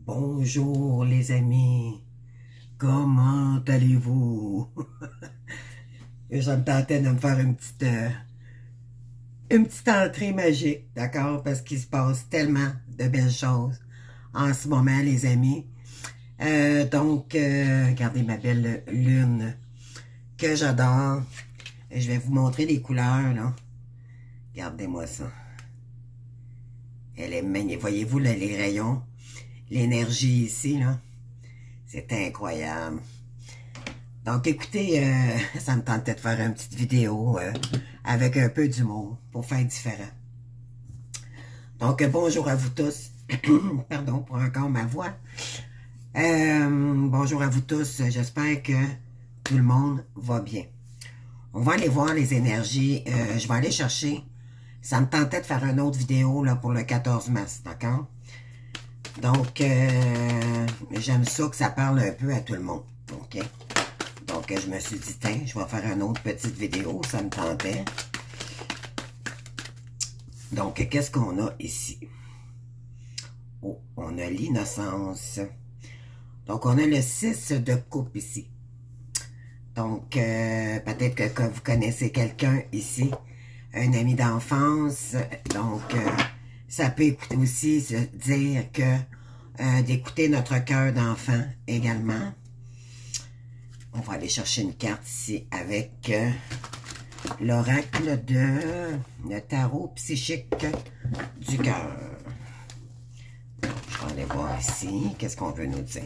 Bonjour les amis, comment allez-vous? Je me tentais de me faire une petite entrée magique, d'accord? Parce qu'il se passe tellement de belles choses en ce moment les amis. Regardez ma belle lune que j'adore. Je vais vous montrer les couleurs là. Regardez-moi ça. Elle est magnifique. Voyez-vous là, les rayons? L'énergie ici, là, c'est incroyable. Donc, écoutez, ça me tentait de faire une petite vidéo avec un peu d'humour pour faire différent. Donc, bonjour à vous tous. Pardon pour encore ma voix. Bonjour à vous tous. J'espère que tout le monde va bien. On va aller voir les énergies. Je vais aller chercher. Ça me tentait de faire une autre vidéo là, pour le 14 mars, d'accord? Donc, j'aime ça que ça parle un peu à tout le monde, ok? Donc, je me suis dit, tiens, je vais faire une autre petite vidéo, ça me tentait. Donc, qu'est-ce qu'on a ici? Oh, on a l'innocence. Donc, on a le 6 de coupe ici. Donc, peut-être que vous connaissez quelqu'un ici, un ami d'enfance. Donc, ça peut écouter aussi se dire que d'écouter notre cœur d'enfant également. On va aller chercher une carte ici avec l'oracle de le tarot psychique du cœur. Je vais aller voir ici, qu'est-ce qu'on veut nous dire.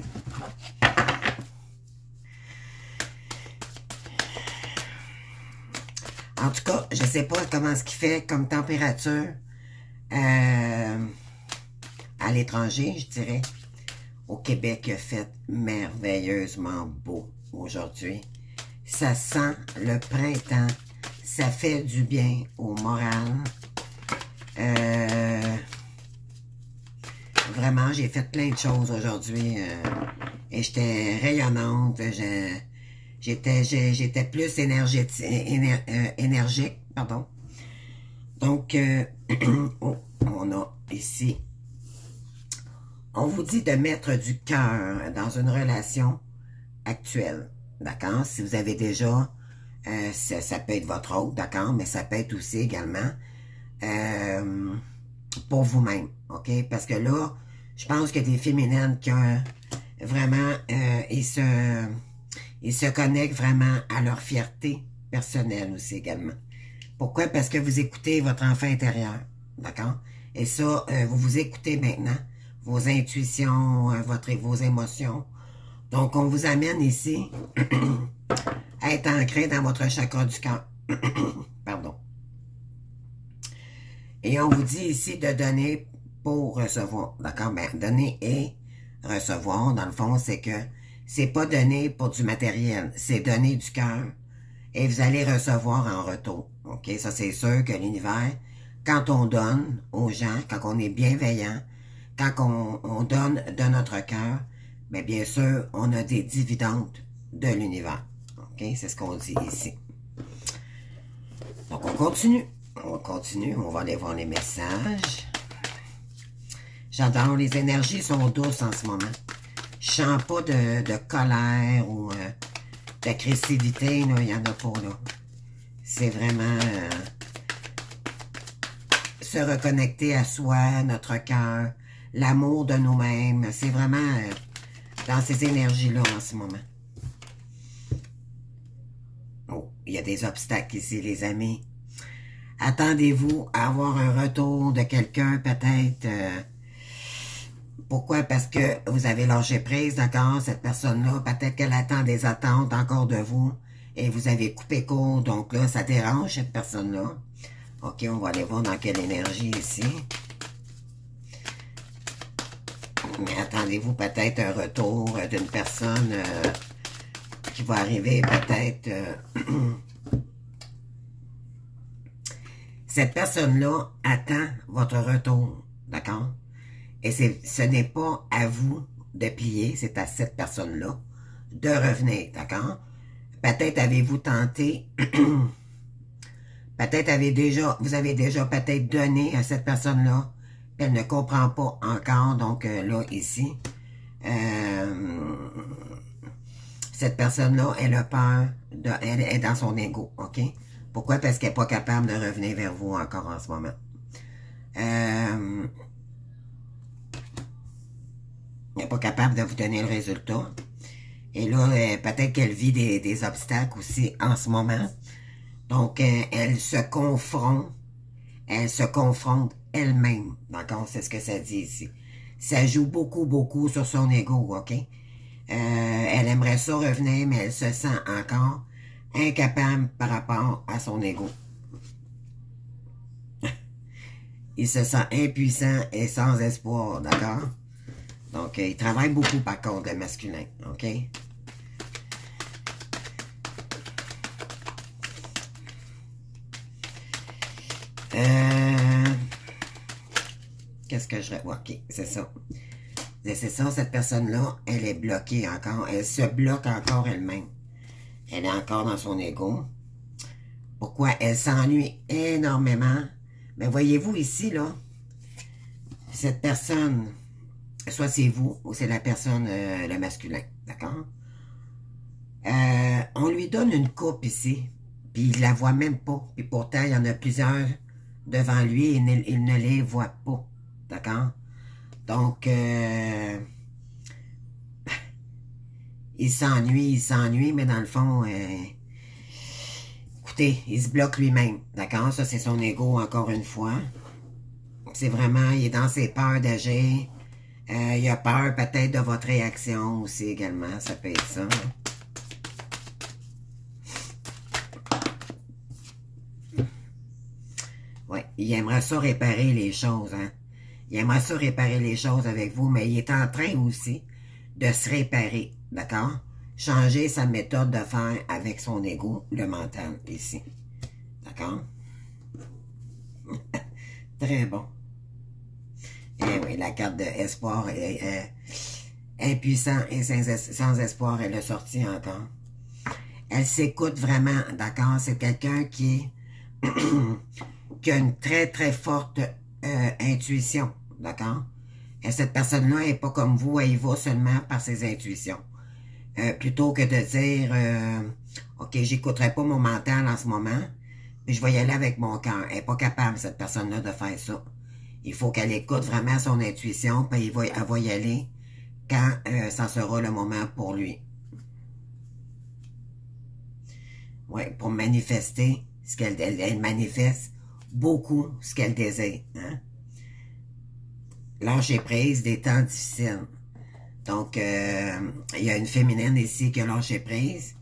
En tout cas, je ne sais pas comment ce qu'il fait comme température à l'étranger, je dirais. Au Québec, il a fait merveilleusement beau aujourd'hui. Ça sent le printemps. Ça fait du bien au moral. Vraiment, j'ai fait plein de choses aujourd'hui. Et j'étais rayonnante. J'étais plus énergique, pardon. Donc, oh, on a ici, on vous dit de mettre du cœur dans une relation actuelle, d'accord? Si vous avez déjà, ça peut être votre autre, d'accord? Mais ça peut être aussi également pour vous-même, ok? Parce que là, je pense qu'il y a des féminines qui ont vraiment, ils se connectent vraiment à leur fierté personnelle aussi également. Pourquoi? Parce que vous écoutez votre enfant intérieur, d'accord? Et ça, vous vous écoutez maintenant, vos intuitions, vos émotions. Donc, on vous amène ici à être ancré dans votre chakra du cœur. Pardon. Et on vous dit ici de donner pour recevoir, d'accord? Ben, donner et recevoir, dans le fond, c'est que c'est pas donner pour du matériel, c'est donner du cœur et vous allez recevoir en retour. OK? Ça, c'est sûr que l'univers, quand on donne aux gens, quand on est bienveillant, quand on donne de notre cœur, mais bien sûr, on a des dividendes de l'univers. OK? C'est ce qu'on dit ici. Donc, on continue. On continue. On va aller voir les messages. J'adore. Les énergies sont douces en ce moment. Je sens pas de colère ou d'agressivité, il n'y en a pas là. C'est vraiment se reconnecter à soi, notre cœur, l'amour de nous-mêmes. C'est vraiment dans ces énergies-là en ce moment. Oh, il y a des obstacles ici, les amis. Attendez-vous à avoir un retour de quelqu'un, peut-être. Pourquoi? Parce que vous avez lâché prise, d'accord? Cette personne-là, peut-être qu'elle attend des attentes encore de vous et vous avez coupé court. Donc là, ça dérange cette personne-là. OK, on va aller voir dans quelle énergie ici. Mais attendez-vous peut-être un retour d'une personne qui va arriver peut-être... Cette personne-là attend votre retour, d'accord? Et ce n'est pas à vous de plier, c'est à cette personne-là de revenir, d'accord? Peut-être avez-vous tenté, peut-être vous avez déjà peut-être donné à cette personne-là, elle ne comprend pas encore, donc là, ici, Cette personne-là, elle a peur, elle est dans son ego, OK? Pourquoi? Parce qu'elle n'est pas capable de revenir vers vous encore en ce moment. Elle n'est pas capable de vous donner le résultat. Et là, peut-être qu'elle vit des obstacles aussi en ce moment. Donc, elle se confronte elle-même. D'accord? C'est ce que ça dit ici. Ça joue beaucoup, beaucoup sur son ego, OK? Elle aimerait ça revenir, mais elle se sent encore incapable par rapport à son ego. Il se sent impuissant et sans espoir, d'accord? Donc, il travaille beaucoup, par contre, le masculin, OK? Qu'est-ce que je... OK, c'est ça. C'est ça, cette personne-là, elle est bloquée encore. Elle se bloque encore elle-même. Elle est encore dans son ego. Pourquoi? Elle s'ennuie énormément. Mais voyez-vous ici, là, cette personne, soit c'est vous ou c'est la personne, le masculin, d'accord? On lui donne une coupe ici, puis il la voit même pas. Puis pourtant, il y en a plusieurs devant lui et il ne les voit pas, d'accord? Donc, il s'ennuie, mais dans le fond, écoutez, il se bloque lui-même, d'accord? Ça, c'est son ego, encore une fois. C'est vraiment, il est dans ses peurs d'agir. Il a peur peut-être de votre réaction aussi également, ça peut être ça. Ouais, il aimerait ça réparer les choses, hein? Il aimerait ça réparer les choses avec vous, mais il est en train aussi de se réparer, d'accord? Changer sa méthode de faire avec son ego, le mental, ici. D'accord? Très bon. Eh oui, la carte de espoir est impuissant et sans espoir, elle est sortie encore. Elle s'écoute vraiment, d'accord? C'est quelqu'un qui a une très, très forte intuition, d'accord? Et cette personne-là n'est pas comme vous, elle y va seulement par ses intuitions. Plutôt que de dire, OK, j'écouterai pas mon mental en ce moment, mais je vais y aller avec mon cœur. Elle n'est pas capable, cette personne-là, de faire ça. Il faut qu'elle écoute vraiment son intuition, puis elle va y aller quand ça sera le moment pour lui. Oui, pour manifester ce elle manifeste beaucoup ce qu'elle désire. Hein? Lâcher prise des temps difficiles. Donc, il y a une féminine ici qui a lâché prise.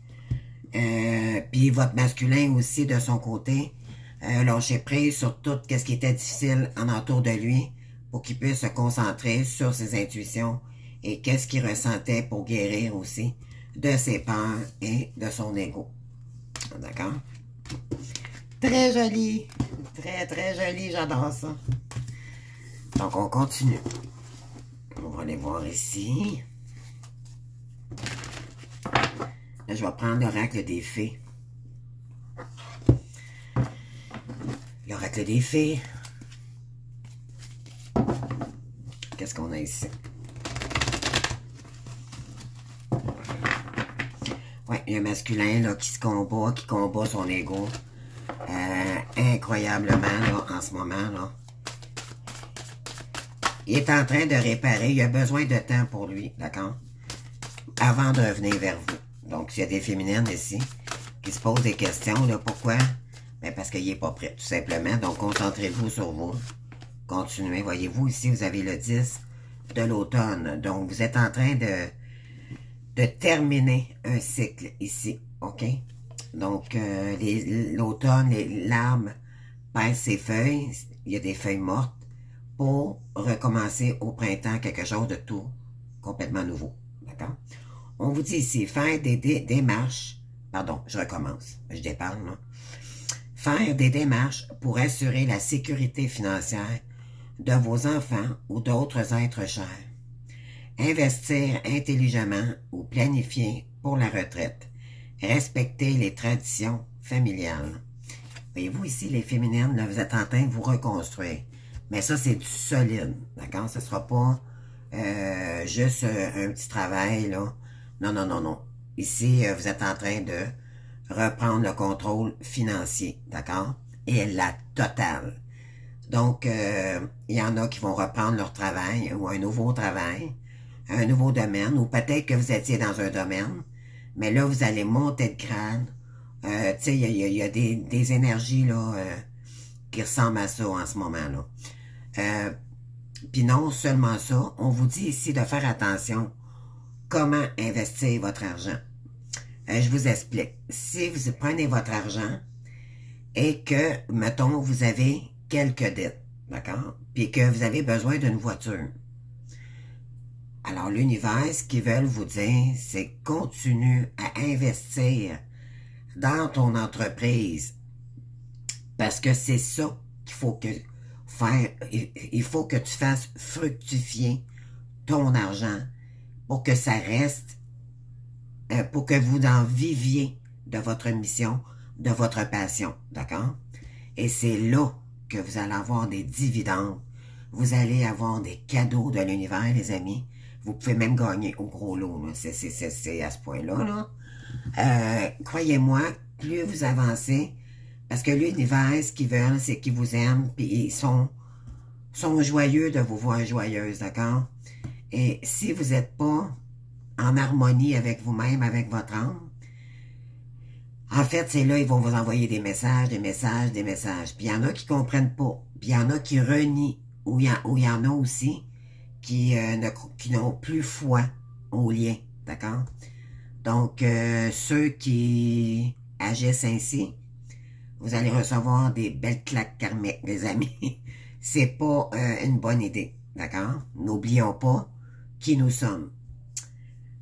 Puis votre masculin aussi, de son côté, lâcher prise sur tout ce qui était difficile en entour de lui pour qu'il puisse se concentrer sur ses intuitions et qu'est-ce qu'il ressentait pour guérir aussi de ses peurs et de son ego. D'accord? Très joli. Très, très joli. J'adore ça. Donc, on continue. On va aller voir ici. Là, je vais prendre l'oracle des fées. L'oracle des fées. Qu'est-ce qu'on a ici? Ouais, il y a un masculin là, qui combat son ego. Incroyablement, là, en ce moment, là. Il est en train de réparer. Il a besoin de temps pour lui, d'accord? Avant de revenir vers vous. Donc, s'il y a des féminines ici qui se posent des questions, là, pourquoi? Ben, parce qu'il n'est pas prêt, tout simplement. Donc, concentrez-vous sur vous. Continuez. Voyez-vous, ici, vous avez le 10 de l'automne. Donc, vous êtes en train de terminer un cycle ici, OK? Donc, l'automne, l'arbre pèse ses feuilles. Il y a des feuilles mortes pour recommencer au printemps quelque chose de tout complètement nouveau, d'accord? On vous dit ici, faire des démarches, pardon, je recommence, je déparle, là. Faire des démarches pour assurer la sécurité financière de vos enfants ou d'autres êtres chers. Investir intelligemment ou planifier pour la retraite. Respecter les traditions familiales. Voyez-vous ici, les féminines, là, vous êtes en train de vous reconstruire. Mais ça, c'est du solide, d'accord? Ce ne sera pas juste un petit travail, là. Non, non, non, non. Ici, vous êtes en train de reprendre le contrôle financier, d'accord? Et la totale. Donc, il y en a qui vont reprendre leur travail ou un nouveau travail, un nouveau domaine, ou peut-être que vous étiez dans un domaine, mais là, vous allez monter de grade. Tu sais, il y a des énergies là qui ressemblent à ça en ce moment-là. Puis non seulement ça, on vous dit ici de faire attention comment investir votre argent. Je vous explique. Si vous prenez votre argent et que, mettons, vous avez quelques dettes, d'accord? Puis que vous avez besoin d'une voiture. Alors, l'univers, ce qu'ils veulent vous dire, c'est continue à investir dans ton entreprise. Parce que c'est ça qu'il faut que faire. Il faut que tu fasses fructifier ton argent pour que ça reste, pour que vous en viviez de votre mission, de votre passion, d'accord? Et c'est là que vous allez avoir des dividendes, vous allez avoir des cadeaux de l'univers, les amis. Vous pouvez même gagner au gros lot, c'est à ce point-là. Là. Croyez-moi, plus vous avancez, parce que l'univers, ce qu'ils veulent, c'est qu'ils vous aiment, puis ils sont joyeux de vous voir joyeuse, d'accord? Et si vous n'êtes pas en harmonie avec vous-même, avec votre âme, en fait, c'est là, ils vont vous envoyer des messages, des messages, des messages. Puis il y en a qui comprennent pas. Puis il y en a qui renient. Ou il y en a aussi qui n'ont plus foi au lien. D'accord? Donc, ceux qui agissent ainsi, vous allez recevoir des belles claques karmiques, les amis. C'est pas une bonne idée. D'accord? N'oublions pas qui nous sommes.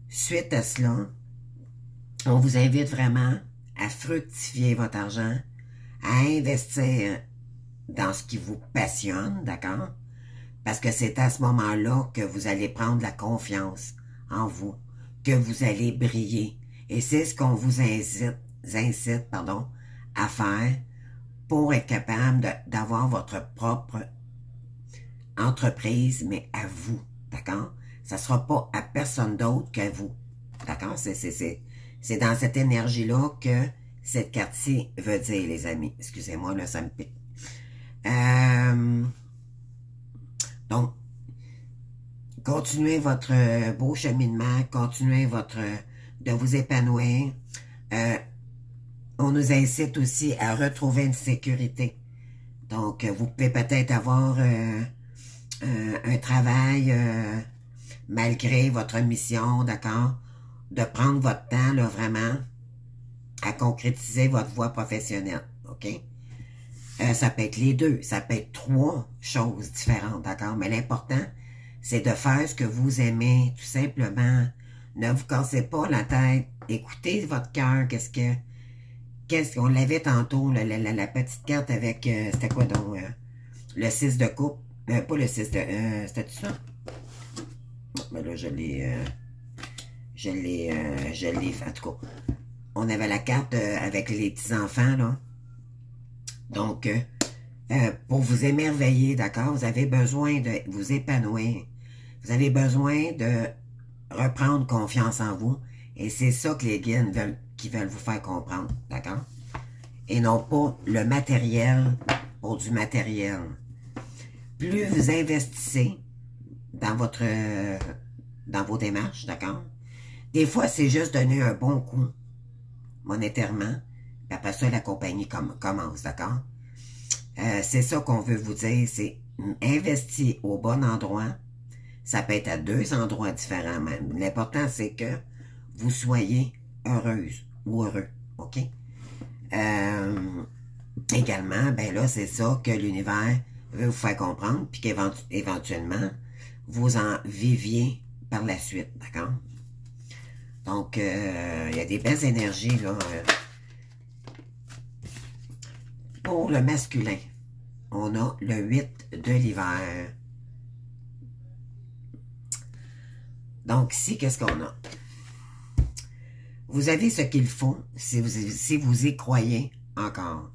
Suite à cela, on vous invite vraiment à fructifier votre argent, à investir dans ce qui vous passionne, d'accord? Parce que c'est à ce moment-là que vous allez prendre la confiance en vous, que vous allez briller. Et c'est ce qu'on vous incite à faire pour être capable d'avoir votre propre entreprise, mais à vous, d'accord? Ça ne sera pas à personne d'autre qu'à vous, d'accord? C'est dans cette énergie-là que cette carte-ci veut dire, les amis. Excusez-moi, là, ça me pique. Donc, continuez votre beau cheminement, continuez de vous épanouir. On nous incite aussi à retrouver une sécurité. Donc, vous pouvez peut-être avoir un travail malgré votre mission, d'accord? De prendre votre temps, là, vraiment, à concrétiser votre voie professionnelle, OK? Ça peut être les deux, ça peut être trois choses différentes, d'accord? Mais l'important, c'est de faire ce que vous aimez, tout simplement. Ne vous cassez pas la tête. Écoutez votre cœur, qu'est-ce qu'on l'avait tantôt, la petite carte avec, c'était quoi donc? Le 6 de coupe. Pas le 6 de... c'était ça? Mais là, je l'ai, en tout cas. On avait la carte avec les petits-enfants, là. Donc, pour vous émerveiller, d'accord, vous avez besoin de vous épanouir. Vous avez besoin de reprendre confiance en vous. Et c'est ça que les guides veulent vous faire comprendre, d'accord? Et non pas le matériel pour du matériel. Plus vous investissez dans vos démarches, d'accord? Des fois, c'est juste donner un bon coup monétairement. Puis après ça, la compagnie commence, d'accord? C'est ça qu'on veut vous dire, c'est investir au bon endroit. Ça peut être à 2 endroits différents même. L'important, c'est que vous soyez heureuse ou heureux, OK? Également, ben là, c'est ça que l'univers veut vous faire comprendre, puis qu'éventuellement, vous en viviez par la suite, d'accord? Donc, il y a des belles énergies, là. Pour le masculin, on a le 8 de l'hiver. Donc, ici, qu'est-ce qu'on a? Vous avez ce qu'il faut, si vous y croyez encore.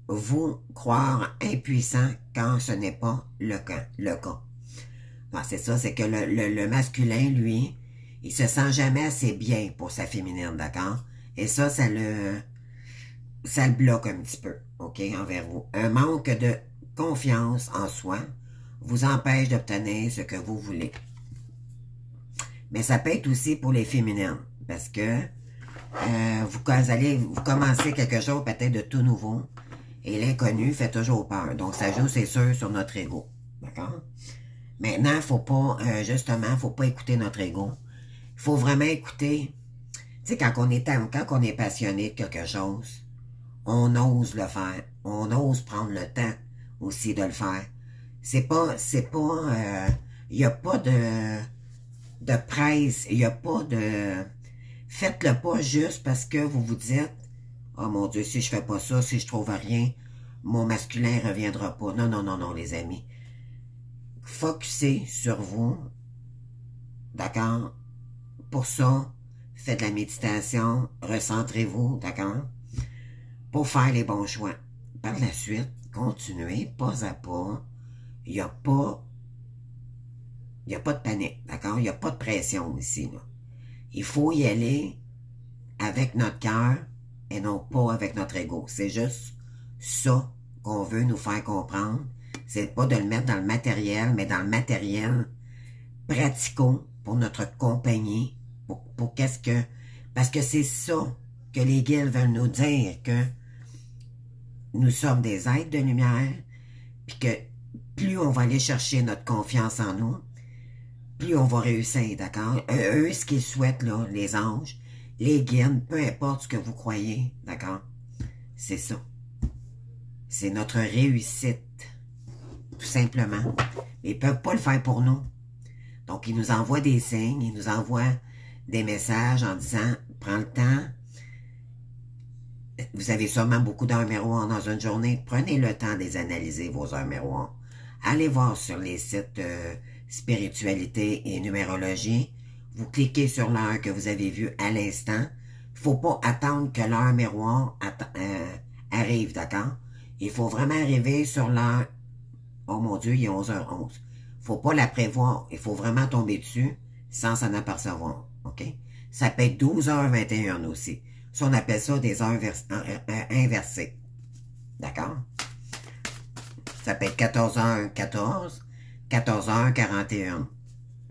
Vous croire impuissant quand ce n'est pas le cas. Non, c'est ça, c'est que le masculin, lui, il se sent jamais assez bien pour sa féminine, d'accord? Et ça le bloque un petit peu, OK, envers vous. Un manque de confiance en soi vous empêche d'obtenir ce que vous voulez. Mais ça peut être aussi pour les féminines, parce que vous commencez quelque chose peut-être de tout nouveau, et l'inconnu fait toujours peur. Donc, ça joue, c'est sûr, sur notre ego, d'accord? Maintenant, justement, faut pas écouter notre ego. Il faut vraiment écouter, tu sais, quand on est passionné de quelque chose, on ose le faire. On ose prendre le temps aussi de le faire. Il n'y a pas de presse, il n'y a pas de... Faites-le pas juste parce que vous vous dites, oh mon Dieu, si je fais pas ça, si je trouve rien, mon masculin ne reviendra pas. Non, non, non, non, les amis. Focussez sur vous, d'accord? Pour ça, faites de la méditation, recentrez-vous, d'accord? Pour faire les bons choix. Par la suite, continuez pas à pas. Il n'y a pas de panique, d'accord? Il n'y a pas de pression ici, là. Il faut y aller avec notre cœur et non pas avec notre ego. C'est juste ça qu'on veut nous faire comprendre. C'est pas de le mettre dans le matériel, mais dans le matériel pratico pour notre compagnie. Pour qu'est-ce que... Parce que c'est ça que les guides veulent nous dire, que nous sommes des êtres de lumière, puis que plus on va aller chercher notre confiance en nous, plus on va réussir, d'accord? Eux, ce qu'ils souhaitent, là, les anges, les guides, peu importe ce que vous croyez, d'accord? C'est ça. C'est notre réussite, tout simplement. Ils ne peuvent pas le faire pour nous. Donc, ils nous envoient des signes, ils nous envoient des messages en disant, prends le temps. Vous avez sûrement beaucoup d'heures miroirs dans une journée. Prenez le temps de les analyser, vos heures miroirs. Allez voir sur les sites spiritualité et numérologie. Vous cliquez sur l'heure que vous avez vue à l'instant. Il ne faut pas attendre que l'heure miroir arrive, d'accord? Il faut vraiment arriver sur l'heure. Oh mon Dieu, il est 11h11. Il ne faut pas la prévoir. Il faut vraiment tomber dessus sans s'en apercevoir, OK? Ça peut être 12h21 aussi. Ça, on appelle ça des heures inversées. D'accord? Ça peut être 14h14, 14h41.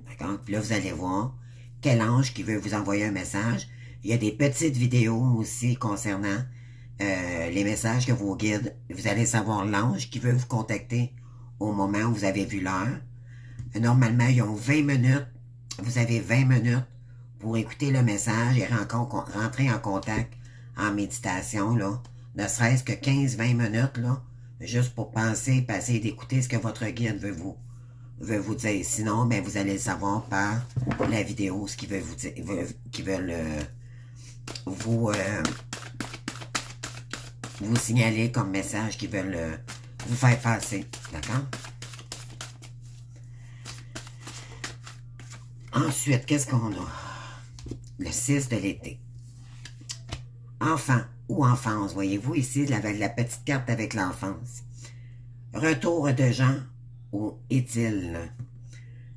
D'accord? Puis là, vous allez voir quel ange qui veut vous envoyer un message. Il y a des petites vidéos aussi concernant les messages que vos guides. Vous allez savoir l'ange qui veut vous contacter au moment où vous avez vu l'heure. Normalement, ils ont 20 minutes. Vous avez 20 minutes pour écouter le message et rentrer en contact en méditation, là. Ne serait-ce que 15-20 minutes, là, juste pour penser, passer d'écouter ce que votre guide veut vous dire. Sinon, ben, vous allez le savoir par la vidéo, ce qu'ils veulent vous dire, qu'ils veulent vous signaler comme message, qu'ils veulent vous faire passer. D'accord? Ensuite, qu'est-ce qu'on a? Le 6 de l'été. Enfant ou enfance, voyez-vous ici la petite carte avec l'enfance. Retour de gens ou est-il?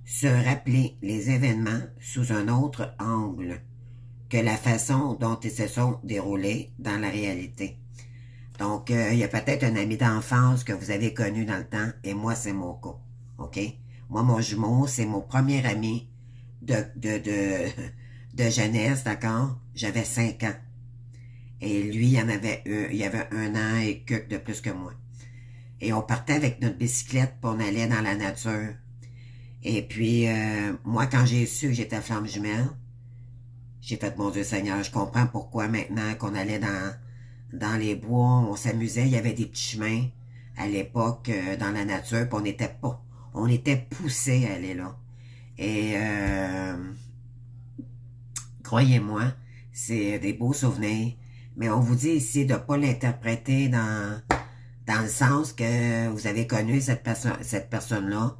Se rappeler les événements sous un autre angle que la façon dont ils se sont déroulés dans la réalité. Donc, il y a peut-être un ami d'enfance que vous avez connu dans le temps, et moi, c'est mon cas. OK? Moi, mon jumeau, c'est mon premier ami de jeunesse, d'accord? J'avais 5 ans. Et lui, il y avait 1 an et quelques de plus que moi. Et on partait avec notre bicyclette, puis on allait dans la nature. Et puis, moi, quand j'ai su que j'étais flamme jumelle, j'ai fait, mon Dieu Seigneur, je comprends pourquoi maintenant qu'on allait dans les bois, on s'amusait, il y avait des petits chemins à l'époque dans la nature, puis on était poussés à aller là. Et croyez-moi, c'est des beaux souvenirs, mais on vous dit ici de ne pas l'interpréter dans le sens que vous avez connu cette personne-là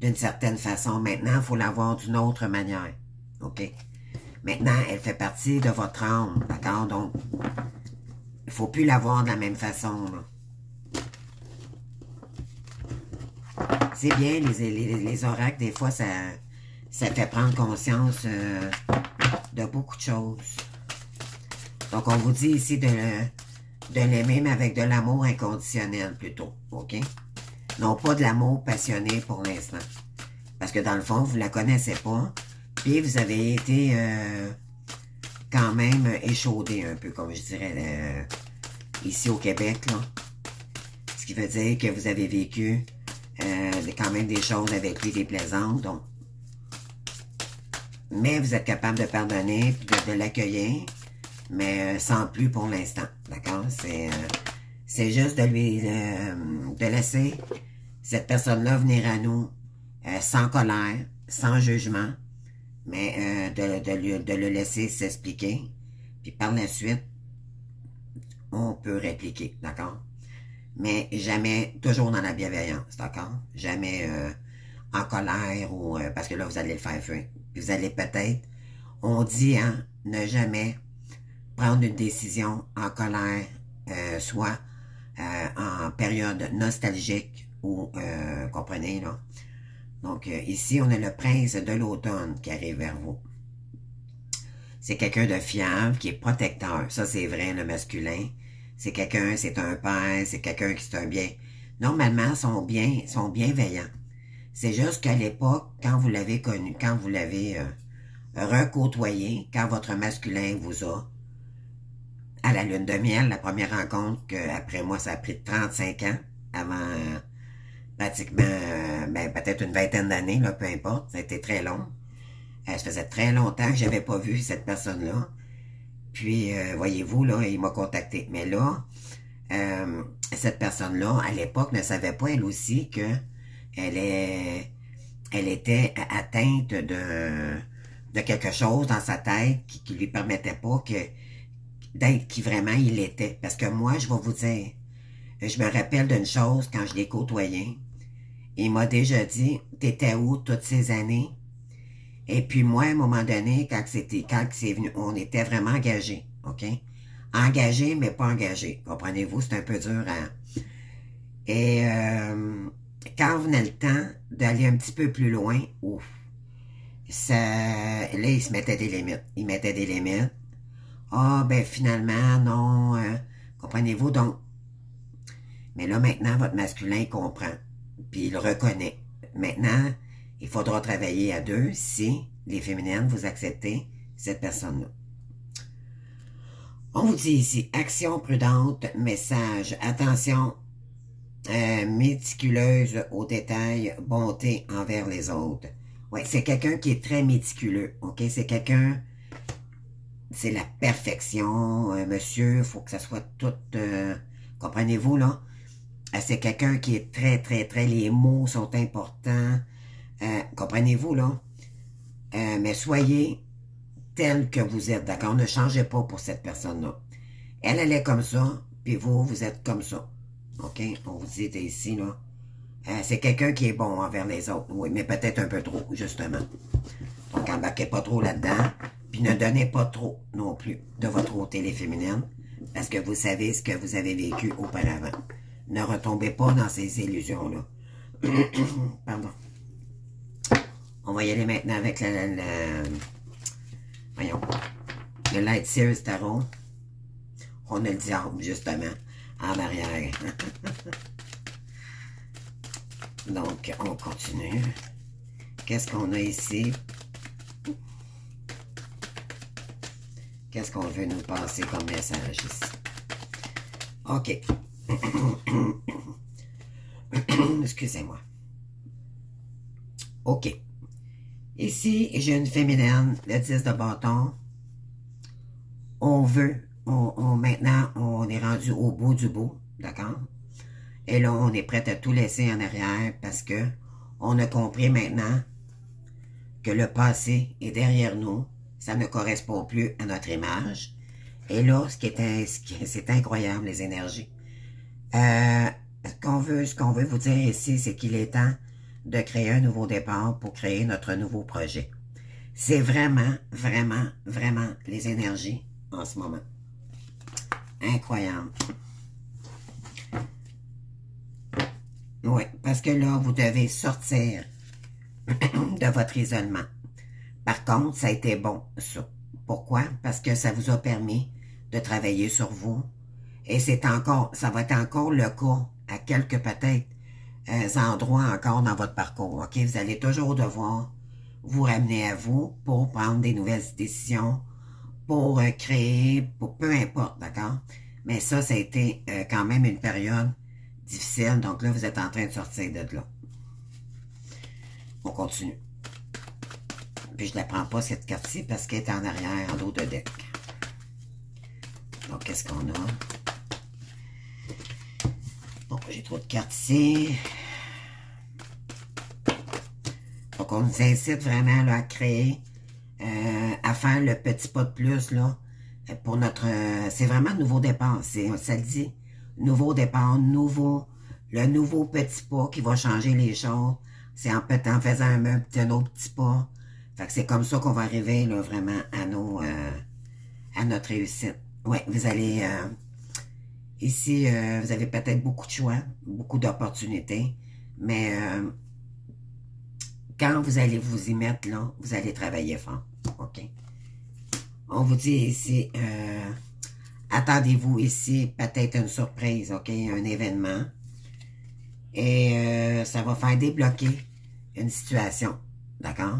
d'une certaine façon. Maintenant, il faut la voir d'une autre manière. OK? Maintenant, elle fait partie de votre âme, d'accord? Donc, il ne faut plus la voir de la même façon, là. C'est bien, les oracles, des fois, ça fait prendre conscience de beaucoup de choses. Donc, on vous dit ici de l'aimer, mais avec de l'amour inconditionnel, plutôt, OK? Non pas de l'amour passionné pour l'instant. Parce que, dans le fond, vous ne la connaissez pas, puis vous avez été quand même échaudé un peu, comme je dirais, ici au Québec, là. Ce qui veut dire que vous avez vécu quand même des choses avec lui déplaisantes, donc. Mais vous êtes capable de pardonner, de l'accueillir, mais sans plus pour l'instant, d'accord? C'est juste de laisser cette personne-là venir à nous sans colère, sans jugement, mais de le laisser s'expliquer, puis par la suite, on peut répliquer, d'accord? Mais jamais, toujours dans la bienveillance, d'accord? Jamais en colère ou parce que là, vous allez le faire fuir. Puis vous allez peut-être, on dit, hein, ne jamais prendre une décision en colère, soit en période nostalgique ou, comprenez, là. Donc, ici, on a le prince de l'automne qui arrive vers vous. C'est quelqu'un de fiable, qui est protecteur. Ça, c'est vrai, le masculin. C'est quelqu'un, c'est un père, c'est quelqu'un qui c'est un bien. Normalement, sont bienveillants. C'est juste qu'à l'époque, quand vous l'avez connu, quand vous l'avez recôtoyé, quand votre masculin vous a, à la lune de miel, la première rencontre, que après moi, ça a pris 35 ans, avant pratiquement, peut-être une vingtaine d'années, là, peu importe, ça a été très long. Ça faisait très longtemps que j'avais pas vu cette personne-là. Puis, voyez-vous, là, il m'a contacté. Mais là, cette personne-là, à l'époque, ne savait pas, elle aussi, que elle était atteinte de quelque chose dans sa tête qui lui permettait pas d'être qui vraiment il était. Parce que moi, je vais vous dire, je me rappelle d'une chose quand je l'ai côtoyé. Il m'a déjà dit, t'étais où toutes ces années? Et puis moi, à un moment donné, quand c'est venu, on était vraiment engagés, OK? Engagés, mais pas engagés. Comprenez-vous? C'est un peu dur à... Et quand venait le temps d'aller un petit peu plus loin, ouf, là, il se mettait des limites. Il mettait des limites. Ah, ben finalement, non, comprenez-vous? Donc, mais là, maintenant, votre masculin comprend, puis il reconnaît. Maintenant, il faudra travailler à deux si, les féminines, vous acceptez cette personne-là. On vous dit ici, action prudente, message, attention, méticuleuse aux détails, bonté envers les autres. Ouais, c'est quelqu'un qui est très méticuleux, ok? C'est quelqu'un, c'est la perfection, monsieur, faut que ça soit tout, comprenez-vous, là? C'est quelqu'un qui est très, les mots sont importants, comprenez-vous, là? Mais soyez tel que vous êtes, d'accord? Ne changez pas pour cette personne-là. Elle est comme ça, puis vous êtes comme ça. OK? On vous dit ici, là. C'est quelqu'un qui est bon envers les autres. Oui, mais peut-être un peu trop, justement. Donc, embarquez pas trop là-dedans. Puis ne donnez pas trop, non plus, de votre côté, les féminines. Parce que vous savez ce que vous avez vécu auparavant. Ne retombez pas dans ces illusions-là. Pardon. On va y aller maintenant avec voyons, le Light Series Tarot. On a le diable, justement, en arrière. Donc, on continue. Qu'est-ce qu'on a ici? Qu'est-ce qu'on veut nous passer comme message ici? OK. Excusez-moi. OK. Ici, j'ai une féminine, le 10 de bâton. On veut, maintenant, on est rendu au bout du bout, d'accord? Et là, on est prêt à tout laisser en arrière parce que on a compris maintenant que le passé est derrière nous. Ça ne correspond plus à notre image. Et là, c'est incroyable, les énergies. Ce qu'on veut vous dire ici, c'est qu'il est temps de créer un nouveau départ pour créer notre nouveau projet. C'est vraiment les énergies en ce moment. Incroyable. Oui, parce que là, vous devez sortir de votre isolement. Par contre, ça a été bon, ça. Pourquoi? Parce que ça vous a permis de travailler sur vous. Et ça va être encore le cas à quelques peut-être endroits encore dans votre parcours. OK? Vous allez toujours devoir vous ramener à vous pour prendre des nouvelles décisions, pour créer, pour peu importe, d'accord? Mais ça a été quand même une période difficile. Donc là, vous êtes en train de sortir de là. On continue. Puis je ne la prends pas cette carte-ci parce qu'elle est en arrière, en dos de deck. Donc, qu'est-ce qu'on a? Bon, j'ai trop de cartes ici. Donc, on nous incite vraiment là, à créer, à faire le petit pas de plus, là, pour notre... c'est vraiment un nouveau départ. Ça le dit. Nouveau départ, le nouveau petit pas qui va changer les choses. C'est en faisant un autre petit pas. Fait que c'est comme ça qu'on va arriver, là, vraiment, à notre réussite. Ouais, vous allez... ici, vous avez peut-être beaucoup de choix, beaucoup d'opportunités, mais quand vous allez vous y mettre, là, vous allez travailler fort, OK? On vous dit ici, attendez-vous ici peut-être une surprise, OK? Un événement. Et ça va faire débloquer une situation, d'accord?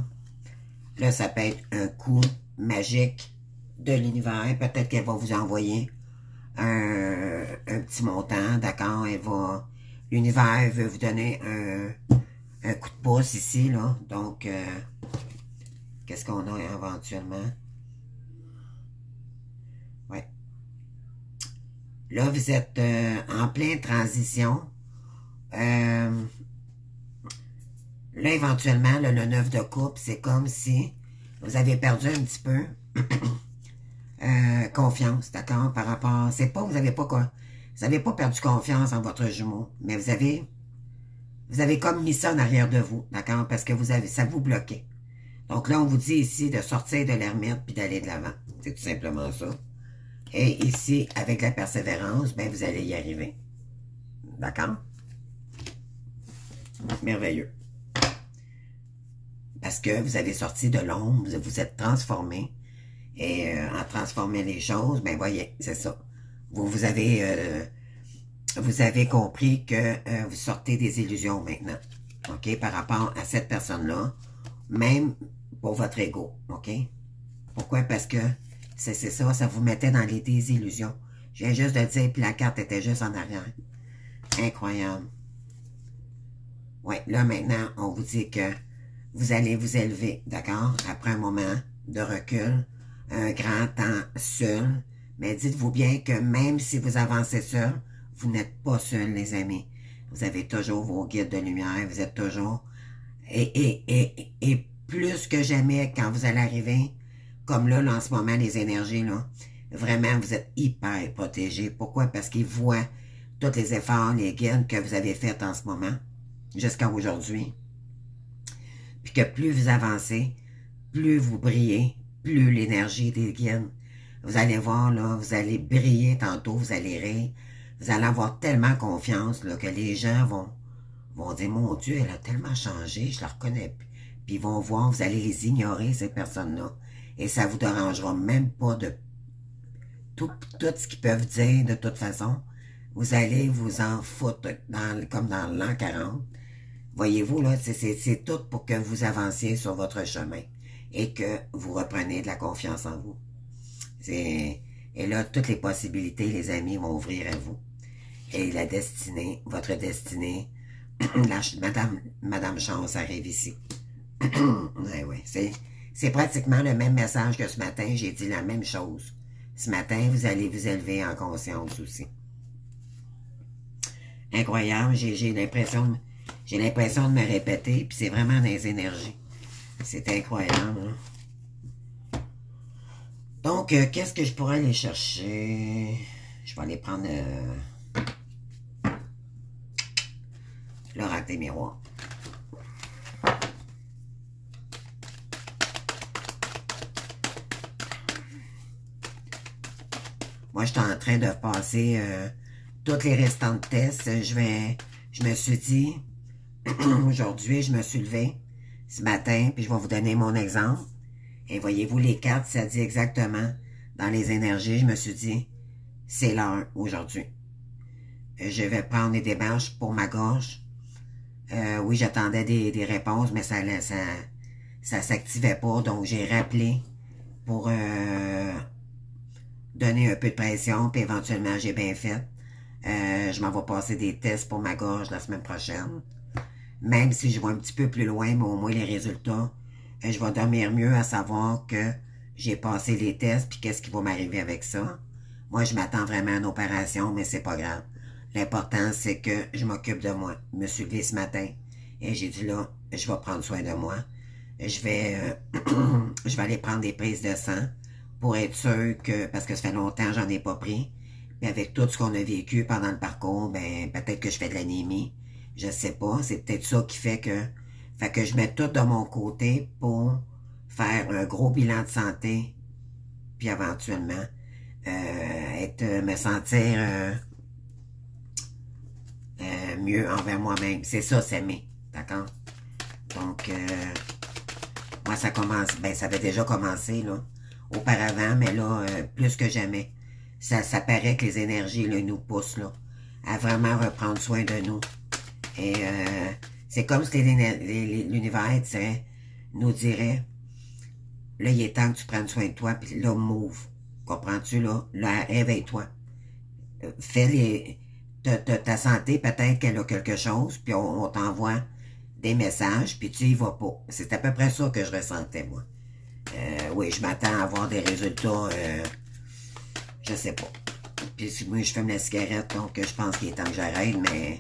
Là, ça peut être un coup magique de l'univers. Peut-être qu'elle va vous envoyer un petit montant, d'accord? L'univers veut vous donner un coup de pouce ici, là. Donc, qu'est-ce qu'on a éventuellement? Ouais. Là, vous êtes en pleine transition. Là, éventuellement, là, le 9 de coupe, c'est comme si vous avez perdu un petit peu confiance, d'accord, par rapport... C'est pas, vous avez pas perdu confiance en votre jumeau, mais vous avez comme mis ça en arrière de vous, d'accord, parce que ça vous bloquait. Donc là, on vous dit ici de sortir de l'ermite puis d'aller de l'avant. C'est tout simplement ça. Et ici, avec la persévérance, ben vous allez y arriver. D'accord? Merveilleux. Parce que vous avez sorti de l'ombre, vous êtes transformé. Et en transformant les choses, ben voyez, c'est ça. Vous avez compris que vous sortez des illusions maintenant. OK? Par rapport à cette personne-là. Même pour votre ego. OK? Pourquoi? Parce que c'est ça, ça vous mettait dans les désillusions. Je viens juste de dire, puis la carte était juste en arrière. Incroyable. Ouais, là maintenant, on vous dit que vous allez vous élever, d'accord? Après un moment de recul, un grand temps seul. Mais dites-vous bien que même si vous avancez seul, vous n'êtes pas seul, les amis. Vous avez toujours vos guides de lumière, vous êtes toujours... Et plus que jamais, quand vous allez arriver, comme là, en ce moment, les énergies, là, vraiment, vous êtes hyper protégés. Pourquoi? Parce qu'ils voient tous les efforts, les guides que vous avez faits en ce moment, jusqu'à aujourd'hui. Puis que plus vous avancez, plus vous brillez, plus l'énergie des guides. Vous allez voir, là, vous allez briller tantôt, vous allez rire. Vous allez avoir tellement confiance là, que les gens vont dire, mon Dieu, elle a tellement changé, je la reconnais plus. Puis ils vont voir, vous allez les ignorer, ces personnes-là. Et ça vous dérangera même pas de tout ce qu'ils peuvent dire de toute façon. Vous allez vous en foutre, comme dans l'an 40. Voyez-vous, là, c'est tout pour que vous avanciez sur votre chemin et que vous repreniez de la confiance en vous. Et là, toutes les possibilités, les amis, vont ouvrir à vous. Et la destinée, votre destinée, Madame Chance arrive ici. Ouais, c'est pratiquement le même message que ce matin. J'ai dit la même chose. Ce matin, vous allez vous élever en conscience aussi. Incroyable, j'ai l'impression de me répéter, puis c'est vraiment dans les énergies. C'est incroyable. Hein? Donc, qu'est-ce que je pourrais aller chercher? Je vais aller prendre l'oracle des miroirs. Moi, je suis en train de passer tous les restants de tests. Je vais je me suis dit, aujourd'hui, je me suis levé ce matin, puis je vais vous donner mon exemple. Et voyez-vous, les cartes, ça dit exactement, dans les énergies, je me suis dit, c'est l'heure aujourd'hui. Je vais prendre des démarches pour ma gorge. Oui, j'attendais des réponses, mais ça s'activait pas, donc j'ai rappelé pour donner un peu de pression, puis éventuellement, j'ai bien fait. Je m'en vais passer des tests pour ma gorge la semaine prochaine. Même si je vais un petit peu plus loin, mais au moins les résultats, je vais dormir mieux à savoir que j'ai passé les tests, puis qu'est-ce qui va m'arriver avec ça. Moi, je m'attends vraiment à une opération, mais c'est pas grave. L'important, c'est que je m'occupe de moi. Je me suis levé ce matin et j'ai dit là, je vais prendre soin de moi. Je vais aller prendre des prises de sang pour être sûr que, parce que ça fait longtemps que j'en ai pas pris, mais avec tout ce qu'on a vécu pendant le parcours, ben peut-être que je fais de l'anémie. Je sais pas, c'est peut-être ça qui fait que je mets tout de mon côté pour faire un gros bilan de santé, puis éventuellement me sentir mieux envers moi-même. C'est ça, s'aimer, d'accord? Donc, moi, ça commence, ben ça avait déjà commencé, là, auparavant, mais là, plus que jamais, ça paraît que les énergies, là, nous poussent, là, à vraiment reprendre soin de nous. Et c'est comme si l'univers nous dirait, là, il est temps que tu prennes soin de toi, puis là, move. Comprends-tu, là? Là, réveille-toi. Fais ta santé, peut-être qu'elle a quelque chose, puis on t'envoie des messages, puis tu y vas pas. C'est à peu près ça que je ressentais, moi. Oui, je m'attends à avoir des résultats, je sais pas. Puis moi, je fume la cigarette, donc je pense qu'il est temps que j'arrête, mais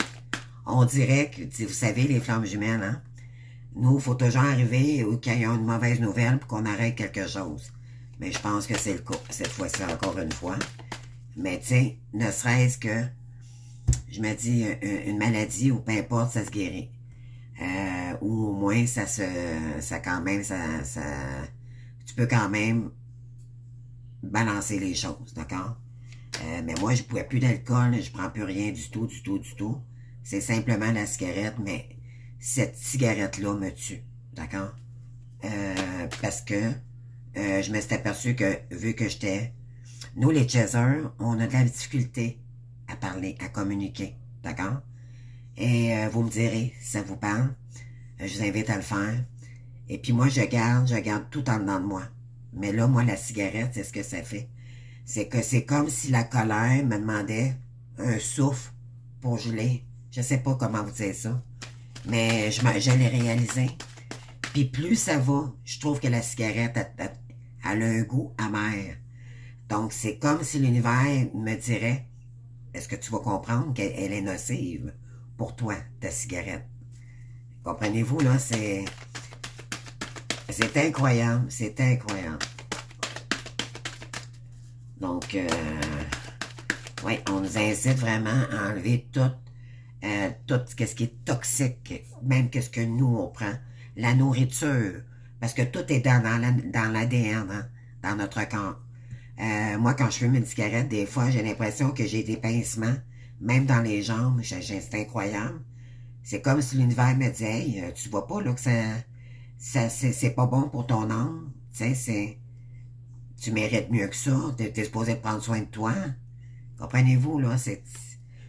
on dirait que, vous savez, les flammes jumelles, hein? Nous, il faut toujours arriver qu'il y ait une mauvaise nouvelle pour qu'on arrête quelque chose. Mais je pense que c'est le cas, cette fois-ci, encore une fois. Mais tu sais, ne serait-ce que, je me dis, une maladie ou peu importe, ça se guérit. Ou au moins, tu peux quand même balancer les choses, d'accord? Mais moi, je ne bois plus d'alcool, je prends plus rien du tout, du tout, du tout. C'est simplement la cigarette, mais cette cigarette-là me tue, d'accord? Parce que je me suis aperçu que, vu que nous, les chasers, on a de la difficulté à parler, à communiquer, d'accord? Et vous me direz, si ça vous parle, je vous invite à le faire. Et puis moi, je garde tout en dedans de moi. Mais là, moi, la cigarette, c'est ce que ça fait. C'est que c'est comme si la colère me demandait un souffle pour geler. Je sais pas comment vous dire ça. Mais je l'ai réalisé. Puis plus ça va, je trouve que la cigarette, elle a un goût amer. Donc, c'est comme si l'univers me dirait, est-ce que tu vas comprendre qu'elle est nocive pour toi, ta cigarette? Comprenez-vous, là, c'est incroyable, c'est incroyable. Donc, oui, on nous incite vraiment à enlever tout ce qui est toxique, même qu'est-ce que nous, on prend. La nourriture, parce que tout est dans l'ADN, hein, dans notre corps. Moi, quand je fume une cigarette, des fois, j'ai l'impression que j'ai des pincements, même dans les jambes, c'est incroyable. C'est comme si l'univers me disait, hey, tu vois pas là que c'est pas bon pour ton âme, tu sais, tu mérites mieux que ça, t'es supposé prendre soin de toi. Comprenez-vous, là,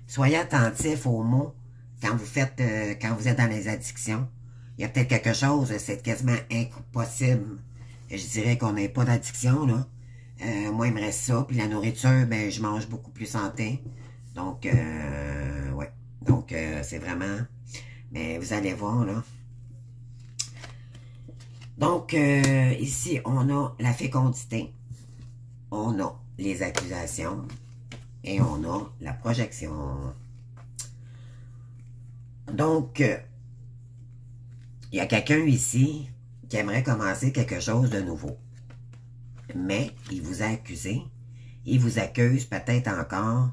soyez attentifs aux mots quand vous êtes dans les addictions. Il y a peut-être quelque chose, c'est quasiment impossible. Je dirais qu'on n'a pas d'addiction, là. Moi, il me reste ça. Puis la nourriture, ben, je mange beaucoup plus santé. Donc, ouais. Donc, c'est vraiment... Mais vous allez voir, là. Donc, ici, on a la fécondité. On a les accusations. Et on a la projection. Donc, il y a quelqu'un ici qui aimerait commencer quelque chose de nouveau. Mais il vous a accusé. Il vous accuse peut-être encore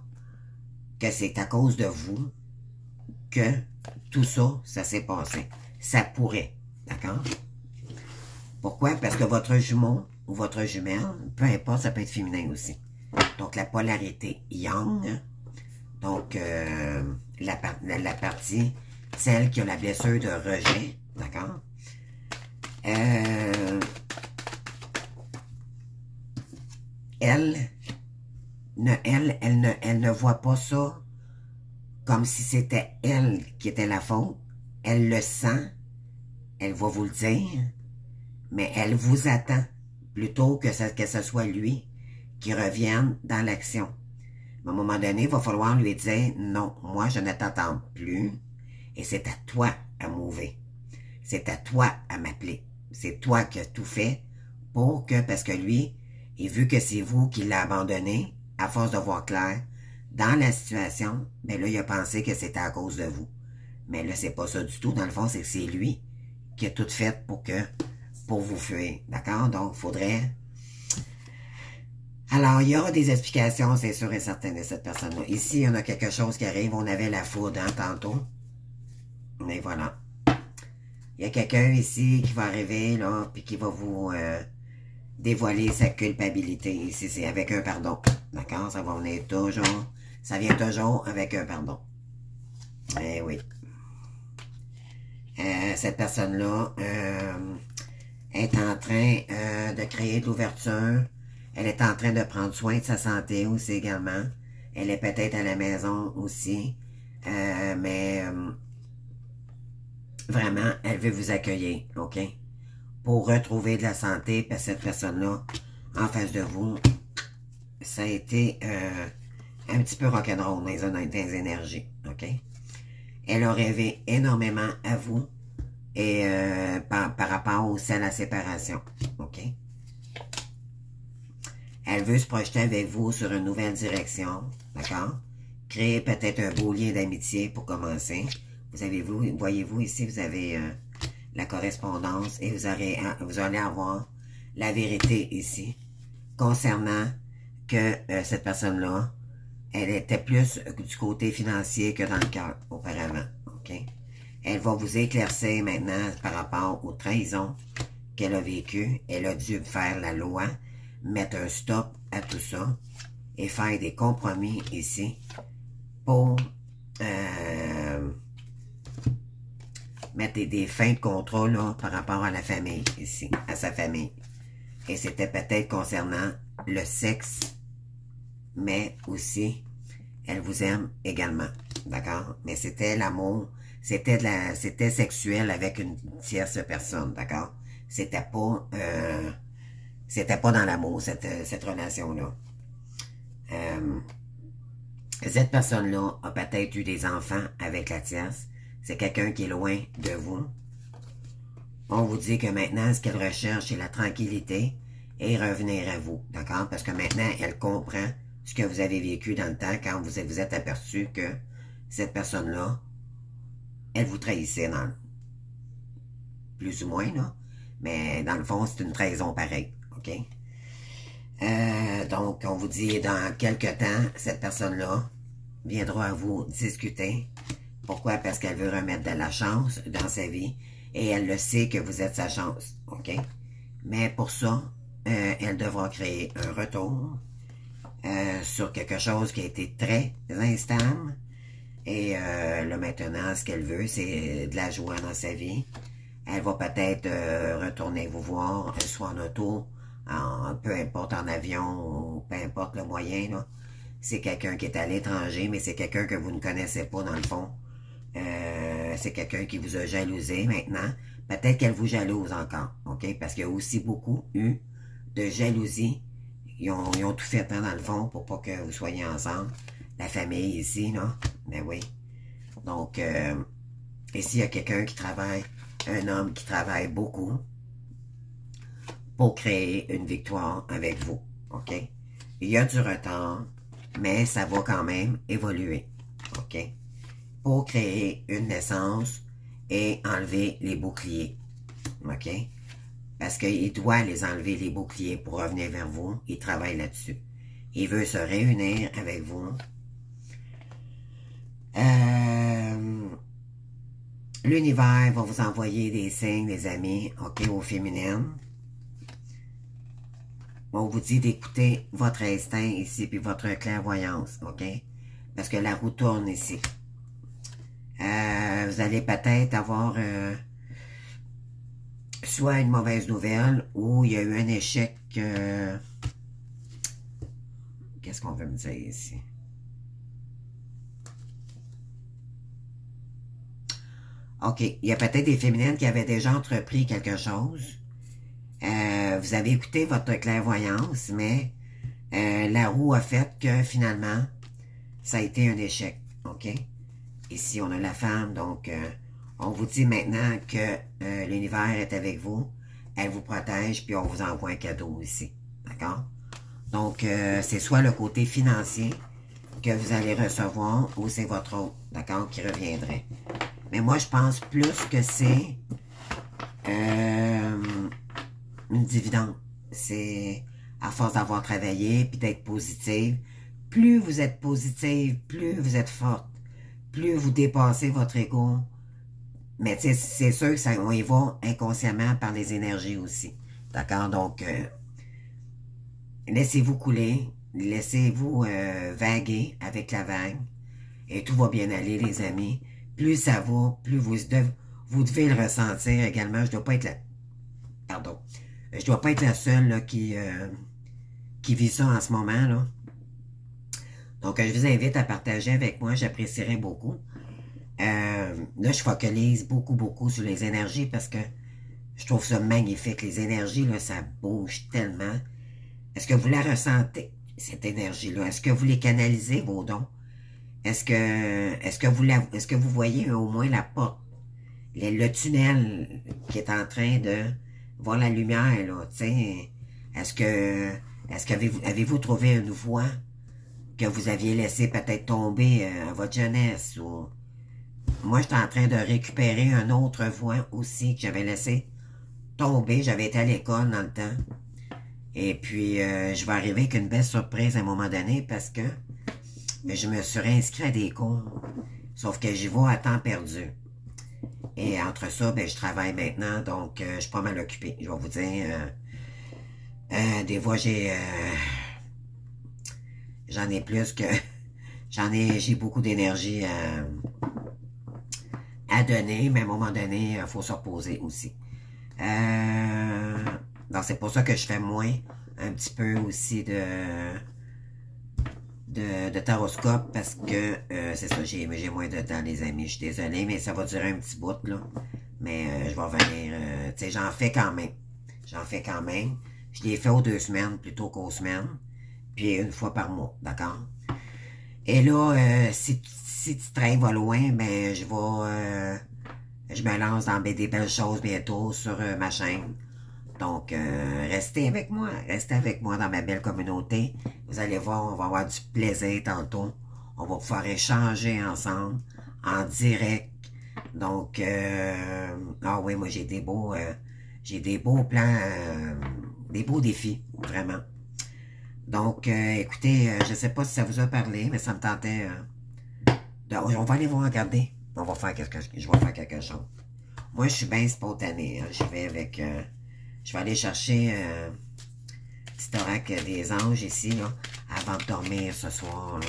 que c'est à cause de vous que tout ça, ça s'est passé. Ça pourrait, d'accord? Pourquoi? Parce que votre jumeau ou votre jumelle, peu importe, ça peut être féminin aussi. Donc, la polarité yang Donc, la partie, celle qui a la blessure de rejet, d'accord? Elle ne voit pas ça comme si c'était elle qui était la faute. Elle le sent, elle va vous le dire, mais elle vous attend plutôt que ce soit lui qui revienne dans l'action. À un moment donné, il va falloir lui dire « Non, moi, je ne t'attends plus et c'est à toi à mouver. C'est à toi à m'appeler. C'est toi qui as tout fait pour que, parce que lui, et vu que c'est vous qui l'avez abandonné, à force de voir clair, dans la situation, ben là, il a pensé que c'était à cause de vous. Mais là, c'est pas ça du tout. Dans le fond, c'est que c'est lui qui a tout fait pour vous fuir. D'accord? Donc, il faudrait... Alors, il y aura des explications, c'est sûr et certain, de cette personne-là. Ici, il y en a quelque chose qui arrive. On avait la foudre, hein, tantôt. Mais voilà. Il y a quelqu'un ici qui va arriver, là, puis qui va vous dévoiler sa culpabilité. Ici, c'est avec un pardon. D'accord? Ça va venir toujours. Ça vient toujours avec un pardon. Eh oui. Cette personne-là est en train de créer de l'ouverture. Elle est en train de prendre soin de sa santé aussi également. Elle est peut-être à la maison aussi. Mais vraiment, elle veut vous accueillir, OK? Pour retrouver de la santé, parce que cette personne-là, en face de vous, ça a été un petit peu rock'n'roll dans les énergies, OK? Elle a rêvé énormément à vous et par rapport aussi à la séparation, OK? Elle veut se projeter avec vous sur une nouvelle direction, d'accord? Créer peut-être un beau lien d'amitié pour commencer. Voyez-vous ici, vous avez la correspondance et vous allez avoir la vérité ici concernant que cette personne-là, elle était plus du côté financier que dans le cœur auparavant, ok? Elle va vous éclaircir maintenant par rapport aux trahisons qu'elle a vécues. Elle a dû faire la loi, mettre un stop à tout ça et faire des compromis ici pour mettre des fins de contrat là, par rapport à la famille ici, à sa famille. Et c'était peut-être concernant le sexe, mais aussi, elle vous aime également, d'accord? Mais c'était l'amour, c'était sexuel avec une tierce personne, d'accord? C'était pas dans l'amour, cette relation-là. Cette personne-là a peut-être eu des enfants avec la tierce. C'est quelqu'un qui est loin de vous. On vous dit que maintenant, ce qu'elle recherche, c'est la tranquillité et revenir à vous, d'accord? Parce que maintenant, elle comprend ce que vous avez vécu dans le temps quand vous êtes aperçu que cette personne-là, elle vous trahissait, plus ou moins, là. Mais dans le fond, c'est une trahison pareille, OK? Donc, on vous dit, dans quelques temps, cette personne-là viendra à vous discuter. Pourquoi? Parce qu'elle veut remettre de la chance dans sa vie et elle le sait que vous êtes sa chance, OK? Mais pour ça, elle devra créer un retour sur quelque chose qui a été très instable. Et là, maintenant, ce qu'elle veut, c'est de la joie dans sa vie. Elle va peut-être retourner vous voir, soit en auto, peu importe en avion, ou peu importe le moyen, là. C'est quelqu'un qui est à l'étranger, mais c'est quelqu'un que vous ne connaissez pas dans le fond. C'est quelqu'un qui vous a jalousé maintenant. Peut-être qu'elle vous jalouse encore, OK? Parce qu'il y a aussi beaucoup eu de jalousie. Ils ont tout fait, hein, dans le fond, pour pas que vous soyez ensemble. La famille ici, là. Ben oui. Donc, ici, il y a quelqu'un qui travaille, un homme qui travaille beaucoup pour créer une victoire avec vous, OK? Il y a du retard, mais ça va quand même évoluer, OK? Pour créer une naissance et enlever les boucliers, OK? Parce qu'il doit les enlever, les boucliers, pour revenir vers vous. Il travaille là-dessus. Il veut se réunir avec vous. L'univers va vous envoyer des signes, des amis, OK, au féminin. On vous dit d'écouter votre instinct ici, puis votre clairvoyance, OK? parce que la roue tourne ici. Vous allez peut-être avoir soit une mauvaise nouvelle ou il y a eu un échec. Qu'est-ce qu'on veut me dire ici? OK, il y a peut-être des féminines qui avaient déjà entrepris quelque chose. Vous avez écouté votre clairvoyance, mais la roue a fait que finalement, ça a été un échec. OK? Ici, on a la femme, donc on vous dit maintenant que l'univers est avec vous, elle vous protège, puis on vous envoie un cadeau ici. D'accord? Donc, c'est soit le côté financier que vous allez recevoir, ou c'est votre autre, d'accord, qui reviendrait. Mais moi, je pense plus que c'est une dividende. C'est à force d'avoir travaillé, puis d'être positive. Plus vous êtes positive, plus vous êtes forte, plus vous dépassez votre ego. Mais c'est sûr que ça, on y va inconsciemment par les énergies aussi. D'accord? Donc, laissez-vous couler, laissez-vous vaguer avec la vague. Et tout va bien aller, les amis. Plus ça va, plus vous devez le ressentir également. Je dois pas être la... Pardon. Je dois pas être la seule là, qui vit ça en ce moment, là. Donc, je vous invite à partager avec moi. J'apprécierais beaucoup. Là, je focalise beaucoup sur les énergies parce que je trouve ça magnifique. Les énergies, là, ça bouge tellement. Est-ce que vous la ressentez, cette énergie-là? Est-ce que vous les canalisez, vos dons? Est-ce que vous voyez au moins la porte, le tunnel qui est en train de voir la lumière, là, tu sais? Est-ce que avez-vous trouvé une voie que vous aviez laissé peut-être tomber à votre jeunesse? Ou... Moi, j'étais en train de récupérer une autre voie aussi que j'avais laissé tomber. J'avais été à l'école dans le temps. Et puis, je vais arriver avec une belle surprise à un moment donné parce que je me suis réinscrit à des cours. Sauf que j'y vais à temps perdu. Et entre ça, ben, je travaille maintenant, donc je suis pas mal occupé. Je vais vous dire, des fois, j'en ai plus que... j'ai beaucoup d'énergie à donner, mais à un moment donné, il faut se reposer aussi. Donc, c'est pour ça que je fais moins, un petit peu aussi de taroscope, parce que, c'est ça, j'ai moins de temps, les amis. Je suis désolé, mais ça va durer un petit bout, là. Mais je vais revenir, tu sais, j'en fais quand même. J'en fais quand même. Je les fais aux 2 semaines plutôt qu'aux semaines. Puis une fois par mois, d'accord? Et là, si tu train va loin, ben je me lance dans des belles choses bientôt sur ma chaîne. Donc, restez avec moi dans ma belle communauté. Vous allez voir, on va avoir du plaisir tantôt. On va pouvoir échanger ensemble, en direct. Donc, ah oui, moi j'ai des beaux plans, des beaux défis, vraiment. Donc, écoutez, je ne sais pas si ça vous a parlé, mais ça me tentait. On va aller voir, regarder. Je vais faire quelque chose. Moi, je suis bien spontané. Hein. Je vais aller chercher petit oracle des anges ici, là, avant de dormir ce soir. Là.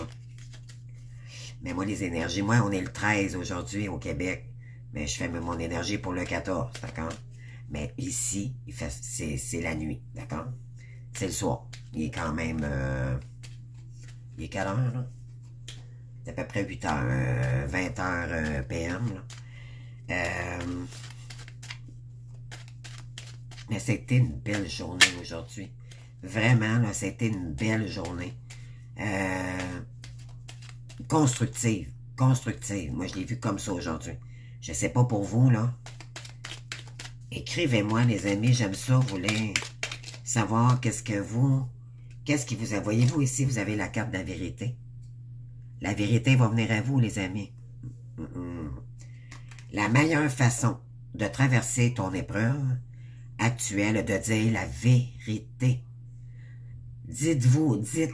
Mais moi, les énergies, moi, on est le 13 aujourd'hui au Québec. Mais je fais mon énergie pour le 14, d'accord? Mais ici, c'est la nuit, d'accord? C'est le soir. Il est quand même... il est quelle heure, là? C'est à peu près 8 heures, 20 heures PM, là. Mais c'était une belle journée aujourd'hui. Vraiment, là, c'était une belle journée. Constructive. Constructive. Moi, je l'ai vu comme ça aujourd'hui. Je sais pas pour vous, là. Écrivez-moi, les amis. J'aime ça. Vous voulez savoir qu'est-ce qui vous a... Voyez-vous ici, vous avez la carte de la vérité. La vérité va venir à vous, les amis. La meilleure façon de traverser ton épreuve actuelle est de dire la vérité. Dites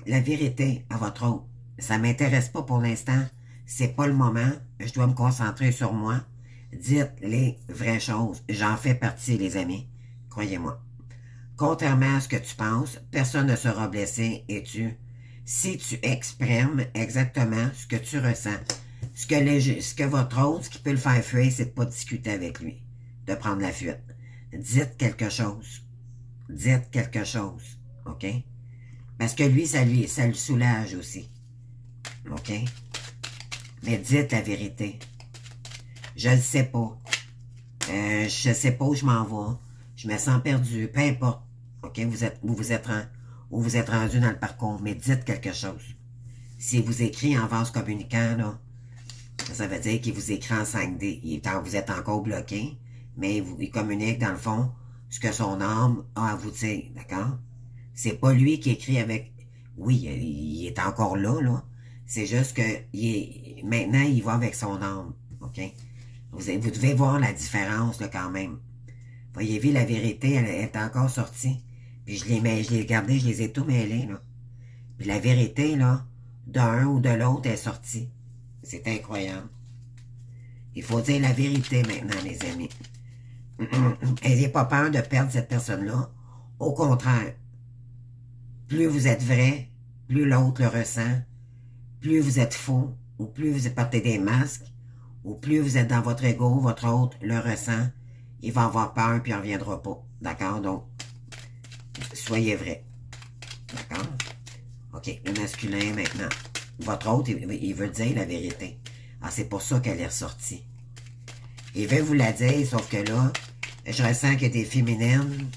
la vérité à votre autre. Ça m'intéresse pas pour l'instant. C'est pas le moment. Je dois me concentrer sur moi. Dites les vraies choses. J'en fais partie, les amis. Croyez-moi. Contrairement à ce que tu penses, personne ne sera blessé et tu si tu exprimes exactement ce que tu ressens. Ce que votre autre, ce qui peut le faire fuir, c'est de ne pas discuter avec lui, de prendre la fuite. Dites quelque chose. Dites quelque chose. OK? Parce que lui, ça le soulage aussi. OK? Mais dites la vérité. Je ne sais pas. Je ne sais pas où je m'en vais. Je me sens perdu. Peu importe. OK? Où vous êtes rendu dans le parcours. Mais dites quelque chose. S'il vous écrit en vase communicant, là, ça veut dire qu'il vous écrit en 5D. Vous êtes encore bloqué, mais il communique dans le fond ce que son âme a à vous dire. D'accord? C'est pas lui qui écrit avec... Oui, il est encore là. C'est juste que maintenant, il va avec son âme. OK? Vous devez voir la différence là, quand même. Voyez-vous, la vérité, elle est encore sortie. Puis je l'ai gardé, je les ai tout mêlés. Là. Puis la vérité, là, d'un ou de l'autre est sortie. C'est incroyable. Il faut dire la vérité maintenant, les amis. N'ayez pas peur de perdre cette personne-là. Au contraire, plus vous êtes vrai, plus l'autre le ressent, plus vous êtes faux, ou plus vous portez des masques, ou plus vous êtes dans votre ego, votre autre le ressent, il va avoir peur puis il ne reviendra pas. D'accord? Donc, soyez vrai. D'accord? OK, le masculin maintenant. Votre autre, il veut dire la vérité. Ah, c'est pour ça qu'elle est ressortie. Il veut vous la dire, sauf que là, je ressens que des féminines,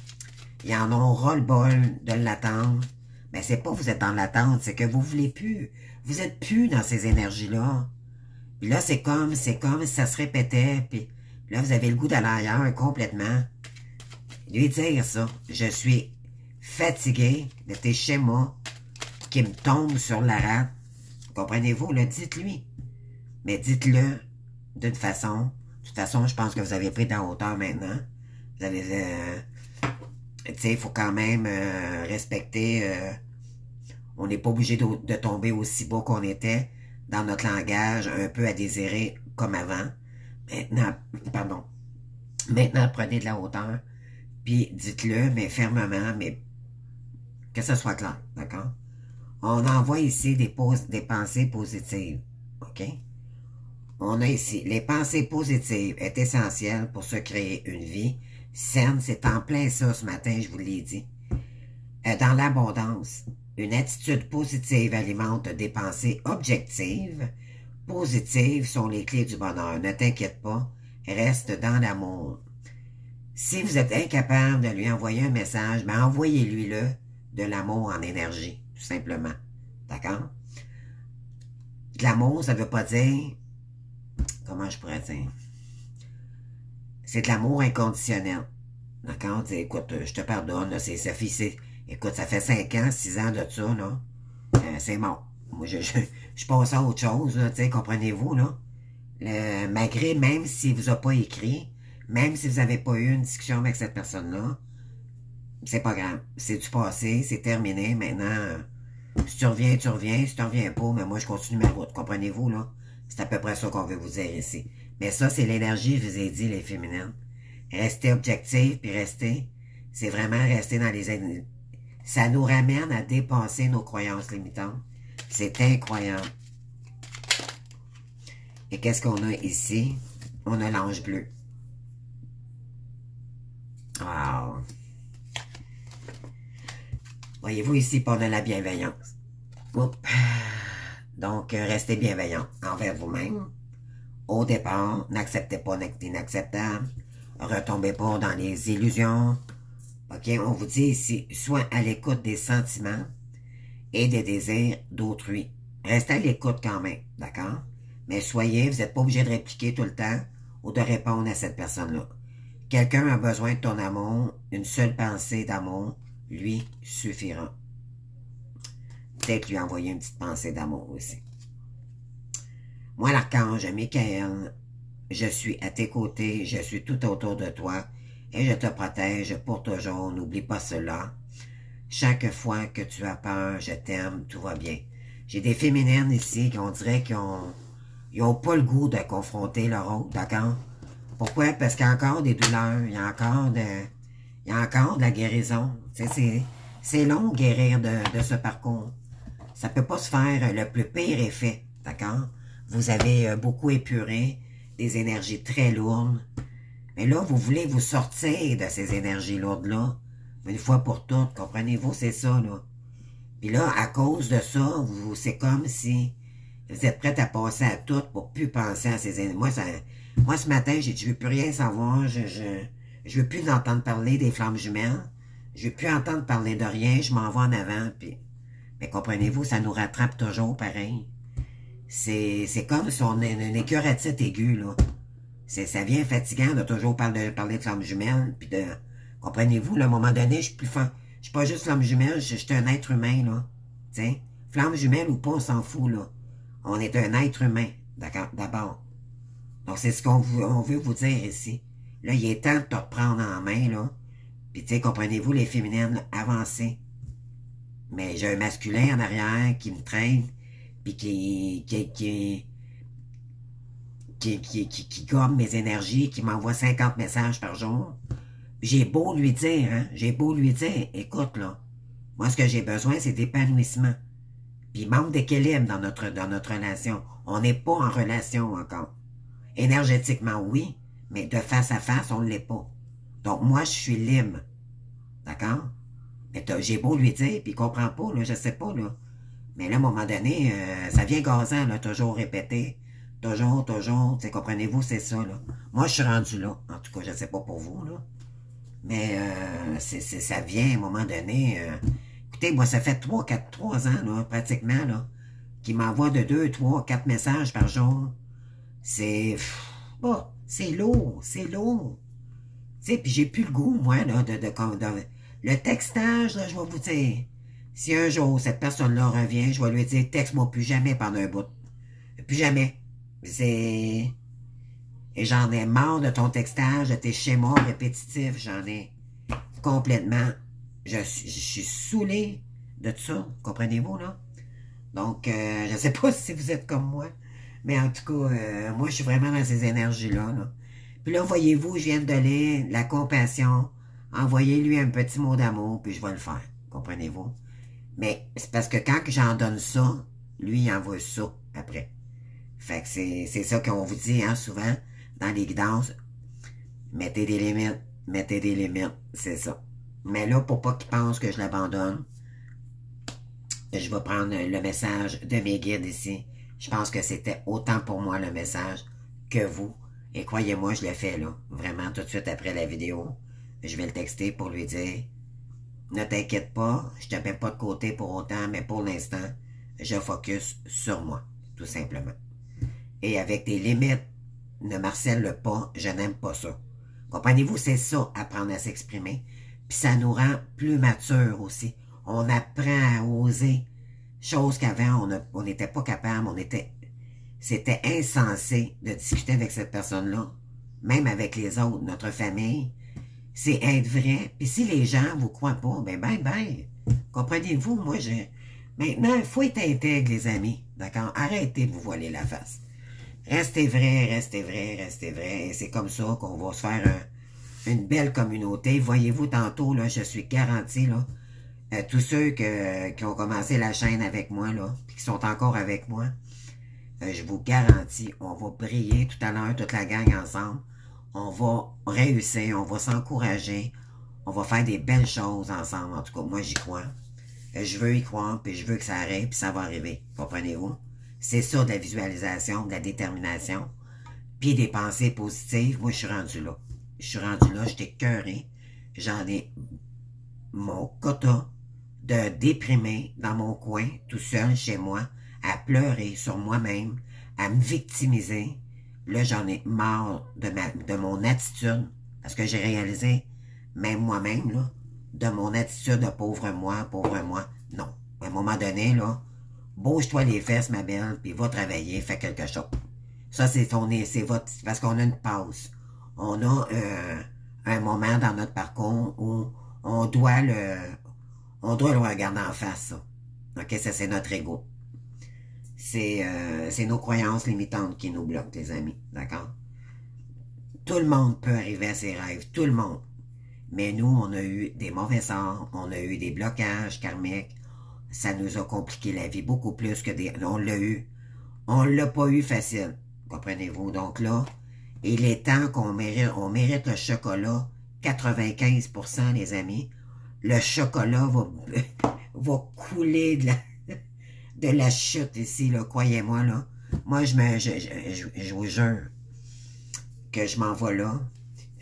ils en ont ras-le-bol de l'attendre. Mais c'est pas que vous êtes dans l'attente, c'est que vous voulez plus. Vous êtes plus dans ces énergies-là. Puis là, c'est comme si ça se répétait, puis là, vous avez le goût d'aller ailleurs complètement. Lui dire ça, je suis fatigué de tes schémas qui me tombent sur la rate. Comprenez-vous, là, dites-lui. Mais dites-le d'une façon. De toute façon, je pense que vous avez pris de la hauteur maintenant. Vous avez... tu sais, il faut quand même respecter... on n'est pas obligé de tomber aussi bas qu'on était dans notre langage, un peu à désirer comme avant. Maintenant, prenez de la hauteur, puis dites-le, mais fermement, mais que ce soit clair, d'accord? On envoie ici des pensées positives, OK? On a ici, les pensées positives est essentielles pour se créer une vie saine. C'est en plein ça ce matin, je vous l'ai dit. Dans l'abondance, une attitude positive alimente des pensées objectives. Positives sont les clés du bonheur. Ne t'inquiète pas, reste dans l'amour. Si vous êtes incapable de lui envoyer un message, ben envoyez-lui-le de l'amour en énergie, tout simplement. D'accord? De l'amour, ça ne veut pas dire... Comment je pourrais dire? C'est de l'amour inconditionnel. D'accord? Écoute, je te pardonne, là, écoute, ça fait 5 ans, 6 ans de ça, là. C'est mort. Moi, je passe à autre chose, là, comprenez-vous, là. Malgré, même s'il ne vous a pas écrit, même si vous n'avez pas eu une discussion avec cette personne-là, c'est pas grave. C'est du passé, c'est terminé. Maintenant, si tu reviens, tu reviens. Si tu ne reviens pas, mais moi, je continue ma route. Comprenez-vous, là? C'est à peu près ça qu'on veut vous dire ici. Mais ça, c'est l'énergie, je vous ai dit, les féminines. Restez objectif, puis restez. C'est vraiment rester dans les... Ça nous ramène à dépasser nos croyances limitantes. C'est incroyable. Et qu'est-ce qu'on a ici? On a l'ange bleu. Wow. Voyez-vous ici, on a la bienveillance. Oups. Donc, restez bienveillant envers vous-même. Au départ, n'acceptez pas l'inacceptable. Retombez pas dans les illusions. OK, on vous dit ici, sois à l'écoute des sentiments et des désirs d'autrui. Restez à l'écoute quand même, d'accord? Mais vous n'êtes pas obligé de répliquer tout le temps ou de répondre à cette personne-là. Quelqu'un a besoin de ton amour, une seule pensée d'amour lui suffira. Peut-être lui envoyer une petite pensée d'amour aussi. Moi, l'archange Michael, je suis à tes côtés, je suis tout autour de toi et je te protège pour toujours. N'oublie pas cela. Chaque fois que tu as peur, je t'aime, tout va bien. J'ai des féminines ici qui on dirait qu'ils n'ont pas le goût de confronter leur autre, d'accord? Pourquoi? Parce qu'il y a encore des douleurs, il y a encore de la guérison. C'est long guérir de ce parcours. ça peut pas se faire le plus pire effet, d'accord? Vous avez beaucoup épuré, des énergies très lourdes. Mais là, vous voulez vous sortir de ces énergies lourdes-là, une fois pour toutes, comprenez-vous, c'est ça, là. Puis là, à cause de ça, c'est comme si vous êtes prête à passer à tout pour plus penser à ces énergies. Moi, ce matin, j'ai dit, je veux plus rien savoir, je veux plus entendre parler des flammes jumelles, je veux plus entendre parler de rien, je m'en vais en avant, puis... Mais comprenez-vous, ça nous rattrape toujours pareil. C'est comme si on a une écœuratite aiguë, là. Ça vient fatigant de toujours parler de flammes jumelles, puis de... Comprenez-vous, là, à un moment donné, je suis pas juste flamme jumelle, je suis un être humain, là. T'sais, flamme jumelle ou pas, on s'en fout, là. On est un être humain, d'accord, d'abord. Donc, c'est ce qu'on veut vous dire ici. Là, il est temps de te reprendre en main, là. Puis, tu sais, comprenez-vous, les féminines, là, avancez. Mais j'ai un masculin en arrière qui me traîne, puis qui gomme mes énergies, qui m'envoie 50 messages par jour. J'ai beau lui dire, hein, écoute, là, moi, ce que j'ai besoin, c'est d'épanouissement. Puis il manque d'équilibre dans notre relation. On n'est pas en relation encore. Énergétiquement, oui, mais de face à face, on ne l'est pas. Donc, moi, je suis libre. D'accord? Mais j'ai beau lui dire, puis il comprend pas, là, je sais pas, là. Mais là, à un moment donné, ça vient gazant, là, toujours répéter. Toujours, comprenez-vous, c'est ça, là. Moi, je suis rendu là. En tout cas, je sais pas pour vous, là. Mais ça vient à un moment donné. Écoutez, moi, ça fait 3 ans, là, pratiquement, là, qui m'envoie de 2, 3, 4 messages par jour. C'est lourd, c'est lourd. Tu sais, puis j'ai plus le goût, moi, là, le textage, là, je vais vous dire, si un jour cette personne-là revient, je vais lui dire, texte-moi plus jamais pendant un bout. Plus jamais. Et j'en ai marre de ton textage, de tes schémas répétitifs, j'en ai complètement. Je suis saoulé de tout ça, comprenez-vous, là? Donc, je sais pas si vous êtes comme moi, mais en tout cas, moi, je suis vraiment dans ces énergies-là, là. Puis là, voyez-vous, je viens de lire la compassion, envoyez-lui un petit mot d'amour, puis je vais le faire, comprenez-vous? Mais c'est parce que quand j'en donne ça, lui, il envoie ça après. Fait que c'est ça qu'on vous dit, hein, souvent, dans les guidances. Mettez des limites, c'est ça. Mais là, pour pas qu'il pense que je l'abandonne, je vais prendre le message de mes guides ici. Je pense que c'était autant pour moi le message que vous. Et croyez-moi, je l'ai fait, là. Vraiment, tout de suite après la vidéo. Je vais le texter pour lui dire, ne t'inquiète pas, je te mets pas de côté pour autant, mais pour l'instant, je focus sur moi, tout simplement. Et avec des limites, ne m'harcèle pas, je n'aime pas ça. Comprenez-vous, c'est ça, apprendre à s'exprimer. Puis ça nous rend plus matures aussi. On apprend à oser. Chose qu'avant, on n'était pas capable, c'était insensé de discuter avec cette personne-là, même avec les autres, notre famille. C'est être vrai. Puis si les gens vous croient pas, ben, comprenez-vous, moi, maintenant, il faut être intègre, les amis, d'accord? Arrêtez de vous voiler la face. Restez vrai, restez vrai, restez vrai. Et c'est comme ça qu'on va se faire une belle communauté. Voyez-vous, tantôt, là, je suis garanti, là, tous ceux qui ont commencé la chaîne avec moi, là, puis qui sont encore avec moi, je vous garantis, on va briller tout à l'heure, toute la gang ensemble. On va réussir, on va s'encourager, on va faire des belles choses ensemble. En tout cas, moi, j'y crois. Je veux y croire, puis je veux que ça arrive, puis ça va arriver. Comprenez-vous? C'est ça de la visualisation, de la détermination, puis des pensées positives. Moi, je suis rendu là. Je suis rendu là, j'étais écœuré. J'en ai mon quota de déprimé dans mon coin, tout seul, chez moi, à pleurer sur moi-même, à me victimiser. Là, j'en ai marre de mon attitude, parce que j'ai réalisé, même moi-même, là, de mon attitude de pauvre moi. Non. À un moment donné, là, bouge-toi les fesses, ma belle, puis va travailler, fais quelque chose. Ça, c'est parce qu'on a une pause. On a un moment dans notre parcours où on doit le regarder en face, ça. OK, ça, c'est notre ego. C'est nos croyances limitantes qui nous bloquent, les amis, d'accord? Tout le monde peut arriver à ses rêves, tout le monde. Mais nous, on a eu des mauvais sorts, on a eu des blocages karmiques, ça nous a compliqué la vie beaucoup plus que des... On l'a eu. On l'a pas eu facile. Comprenez-vous? Donc là, il est temps qu'on mérite, on mérite le chocolat. 95%, les amis. Le chocolat va couler de la chute ici, là. Croyez-moi, là. Moi, je vous jure que je m'en vais là.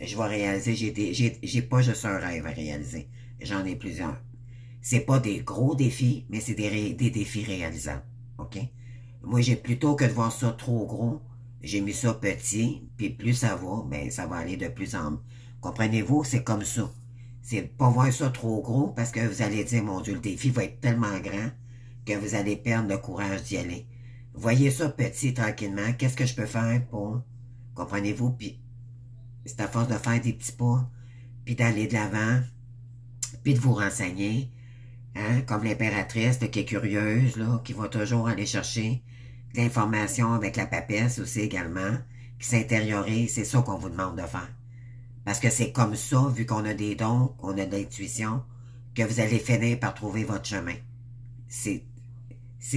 Je vais réaliser, j'ai pas juste un rêve à réaliser. J'en ai plusieurs. C'est pas des gros défis, mais c'est des défis réalisables. OK? Moi, j'ai plutôt que de voir ça trop gros, j'ai mis ça petit, puis plus ça va, ben ça va aller de plus en... Comprenez-vous? C'est comme ça. C'est pas voir ça trop gros, parce que vous allez dire, mon Dieu, le défi va être tellement grand que vous allez perdre le courage d'y aller. Voyez ça petit, tranquillement. Qu'est-ce que je peux faire pour... Comprenez-vous? Puis c'est à force de faire des petits pas, puis d'aller de l'avant, puis de vous renseigner, hein, comme l'impératrice qui est curieuse, là, qui va toujours aller chercher de l'information avec la papesse aussi également, qui s'intériorise, c'est ça qu'on vous demande de faire. Parce que c'est comme ça, vu qu'on a des dons, qu'on a de l'intuition, que vous allez finir par trouver votre chemin. C'est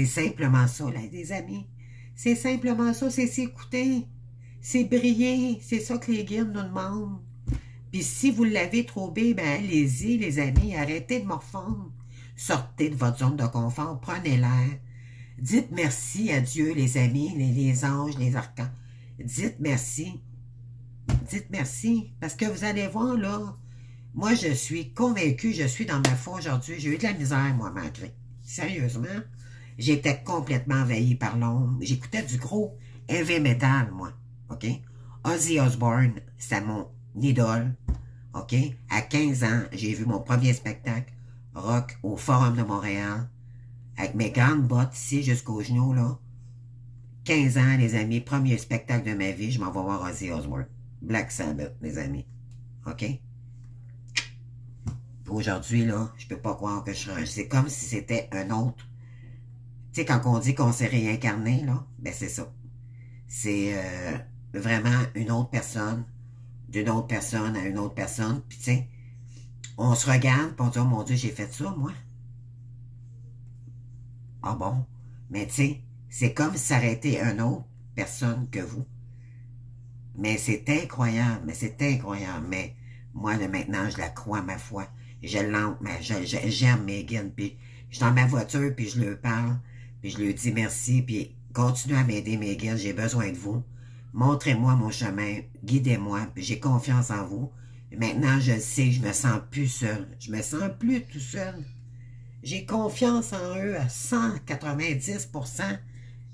simplement ça, là, les amis. C'est simplement ça, c'est s'écouter. C'est briller, c'est ça que les guides nous demandent. Puis si vous l'avez trouvé, ben allez-y, les amis, arrêtez de morfondre. Sortez de votre zone de confort, prenez l'air. Dites merci à Dieu, les amis, les anges, les arcans. Dites merci. Dites merci, parce que vous allez voir, là, moi, je suis convaincue, je suis dans ma foi aujourd'hui. J'ai eu de la misère, moi, malgré. Sérieusement, j'étais complètement envahie par l'ombre. J'écoutais du gros heavy metal, moi. OK? Ozzy Osbourne, c'est mon idole. OK? À 15 ans, j'ai vu mon premier spectacle rock au Forum de Montréal avec mes grandes bottes ici jusqu'aux genoux, là. 15 ans, les amis, premier spectacle de ma vie, je m'en vais voir Ozzy Osbourne. Black Sabbath, les amis. OK? Aujourd'hui, là, je peux pas croire que je change. C'est comme si c'était un autre. Tu sais, quand on dit qu'on s'est réincarné, là, ben c'est ça. C'est vraiment une autre personne, d'une autre personne à une autre personne. Puis, tu sais, on se regarde, puis on dit, oh mon Dieu, j'ai fait ça, moi. Ah bon? Mais, tu sais, c'est comme si ça aurait été une autre personne que vous. Mais c'est incroyable, mais moi, là, maintenant, je la crois, ma foi. J'aime mes guides, puis je suis dans ma voiture, puis je leur parle, puis je leur dis merci, puis continuez à m'aider, mes guides, j'ai besoin de vous. Montrez-moi mon chemin, guidez-moi, puis j'ai confiance en vous. Maintenant, je le sais, je me sens plus seul. Je me sens plus tout seul. J'ai confiance en eux à 190%.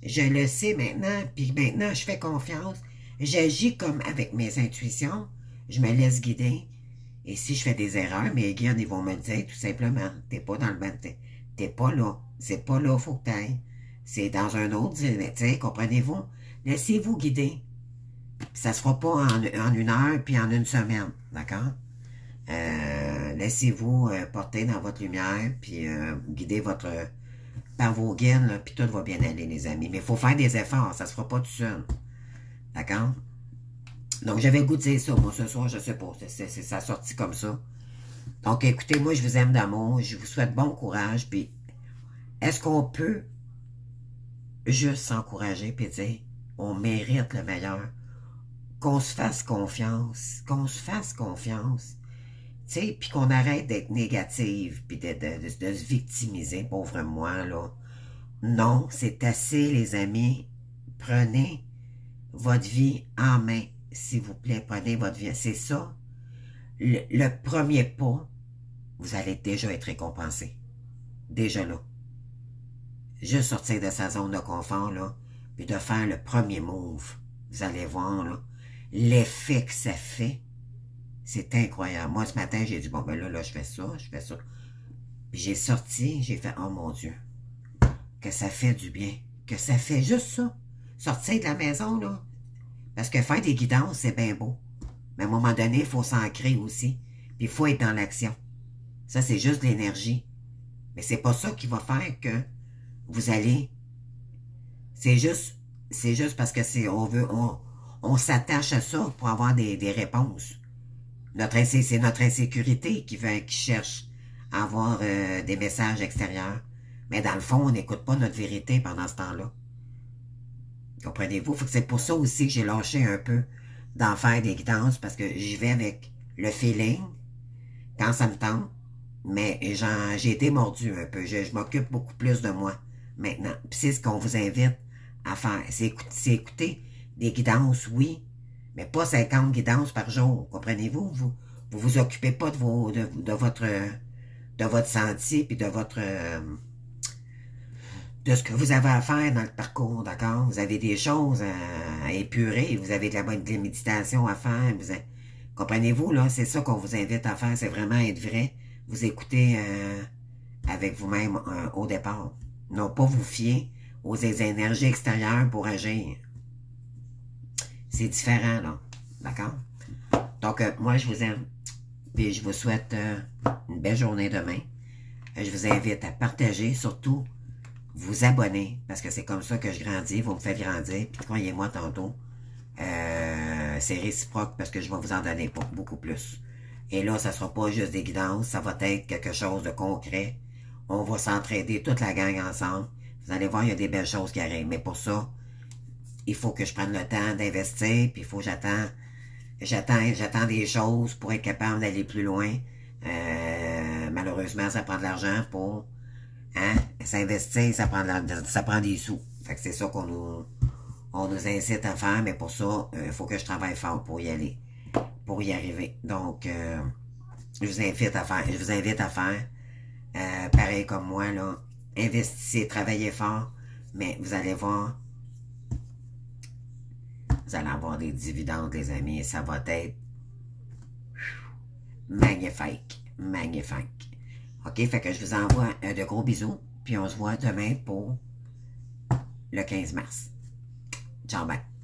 Je le sais maintenant, puis maintenant, je fais confiance. J'agis comme avec mes intuitions. Je me laisse guider. Et si je fais des erreurs, mes guides, ils vont me le dire tout simplement. T'es pas dans le bon... T'es pas là. C'est pas là, faut que t'ailles. C'est dans un autre... Tu sais, comprenez-vous? Laissez-vous guider. Ça se fera pas en une heure puis en une semaine. D'accord? Laissez-vous porter dans votre lumière puis guider votre... par vos guides, là, puis tout va bien aller, les amis. Mais il faut faire des efforts. Ça se fera pas tout seul. D'accord? Donc, j'avais goûté ça, moi, ce soir, je sais pas, ça a sorti comme ça. Donc, écoutez, moi, je vous aime d'amour, je vous souhaite bon courage, puis est-ce qu'on peut juste s'encourager, puis dire, on mérite le meilleur, qu'on se fasse confiance, tu sais, puis qu'on arrête d'être négative, puis de se victimiser, pauvre moi, là. Non, c'est assez, les amis, prenez votre vie en main. S'il vous plaît, prenez votre vie. C'est ça. Le premier pas, vous allez déjà être récompensé. Déjà là. Juste sortir de sa zone de confort, là, puis de faire le premier move. Vous allez voir, là, l'effet que ça fait, c'est incroyable. Moi, ce matin, j'ai dit, bon, ben là, je fais ça. Puis j'ai sorti, j'ai fait, oh mon Dieu, que ça fait du bien. Que ça fait juste ça. Sortir de la maison, là. Parce que faire des guidances, c'est bien beau. Mais à un moment donné, il faut s'ancrer aussi. Puis il faut être dans l'action. Ça, c'est juste de l'énergie. Mais c'est pas ça qui va faire que vous allez... C'est juste parce que on s'attache à ça pour avoir des réponses. C'est notre insécurité qui cherche à avoir des messages extérieurs Mais dans le fond, on n'écoute pas notre vérité pendant ce temps-là. Comprenez-vous? Faut que c'est pour ça aussi que j'ai lâché un peu d'en faire des guidances, parce que j'y vais avec le feeling, quand ça me tente, mais j'ai été mordu un peu. Je m'occupe beaucoup plus de moi maintenant. Puis c'est ce qu'on vous invite à faire. C'est écouter des guidances, oui, mais pas 50 guidances par jour. Comprenez-vous? Vous occupez pas de votre santé puis de ce que vous avez à faire dans le parcours, d'accord? Vous avez des choses à épurer, vous avez de la méditation à faire, comprenez-vous, là? C'est ça qu'on vous invite à faire, c'est vraiment être vrai. Vous écoutez avec vous-même au départ. Non pas vous fier aux énergies extérieures pour agir. C'est différent, là. D'accord? Donc, moi, je vous aime. Puis, je vous souhaite une belle journée demain. Je vous invite à partager, surtout, vous abonner, parce que c'est comme ça que je grandis. Vous me faites grandir. Puis, croyez-moi, tantôt, c'est réciproque parce que je vais vous en donner beaucoup plus. Et là, ça sera pas juste des guidances, ça va être quelque chose de concret. On va s'entraider toute la gang ensemble. Vous allez voir, il y a des belles choses qui arrivent. Mais pour ça, il faut que je prenne le temps d'investir, puis il faut que j'attends des choses pour être capable d'aller plus loin. Malheureusement, ça prend de l'argent pour s'investir, ça prend des sous. Fait que c'est ça qu'on nous incite à faire, mais pour ça, il faut que je travaille fort pour y aller, pour y arriver. Donc, je vous invite à faire pareil comme moi, là. Investissez, travaillez fort, mais vous allez voir, vous allez avoir des dividendes, les amis, et ça va être magnifique, magnifique. OK, fait que je vous envoie de gros bisous, puis on se voit demain pour le 15 mars. Ciao, bye.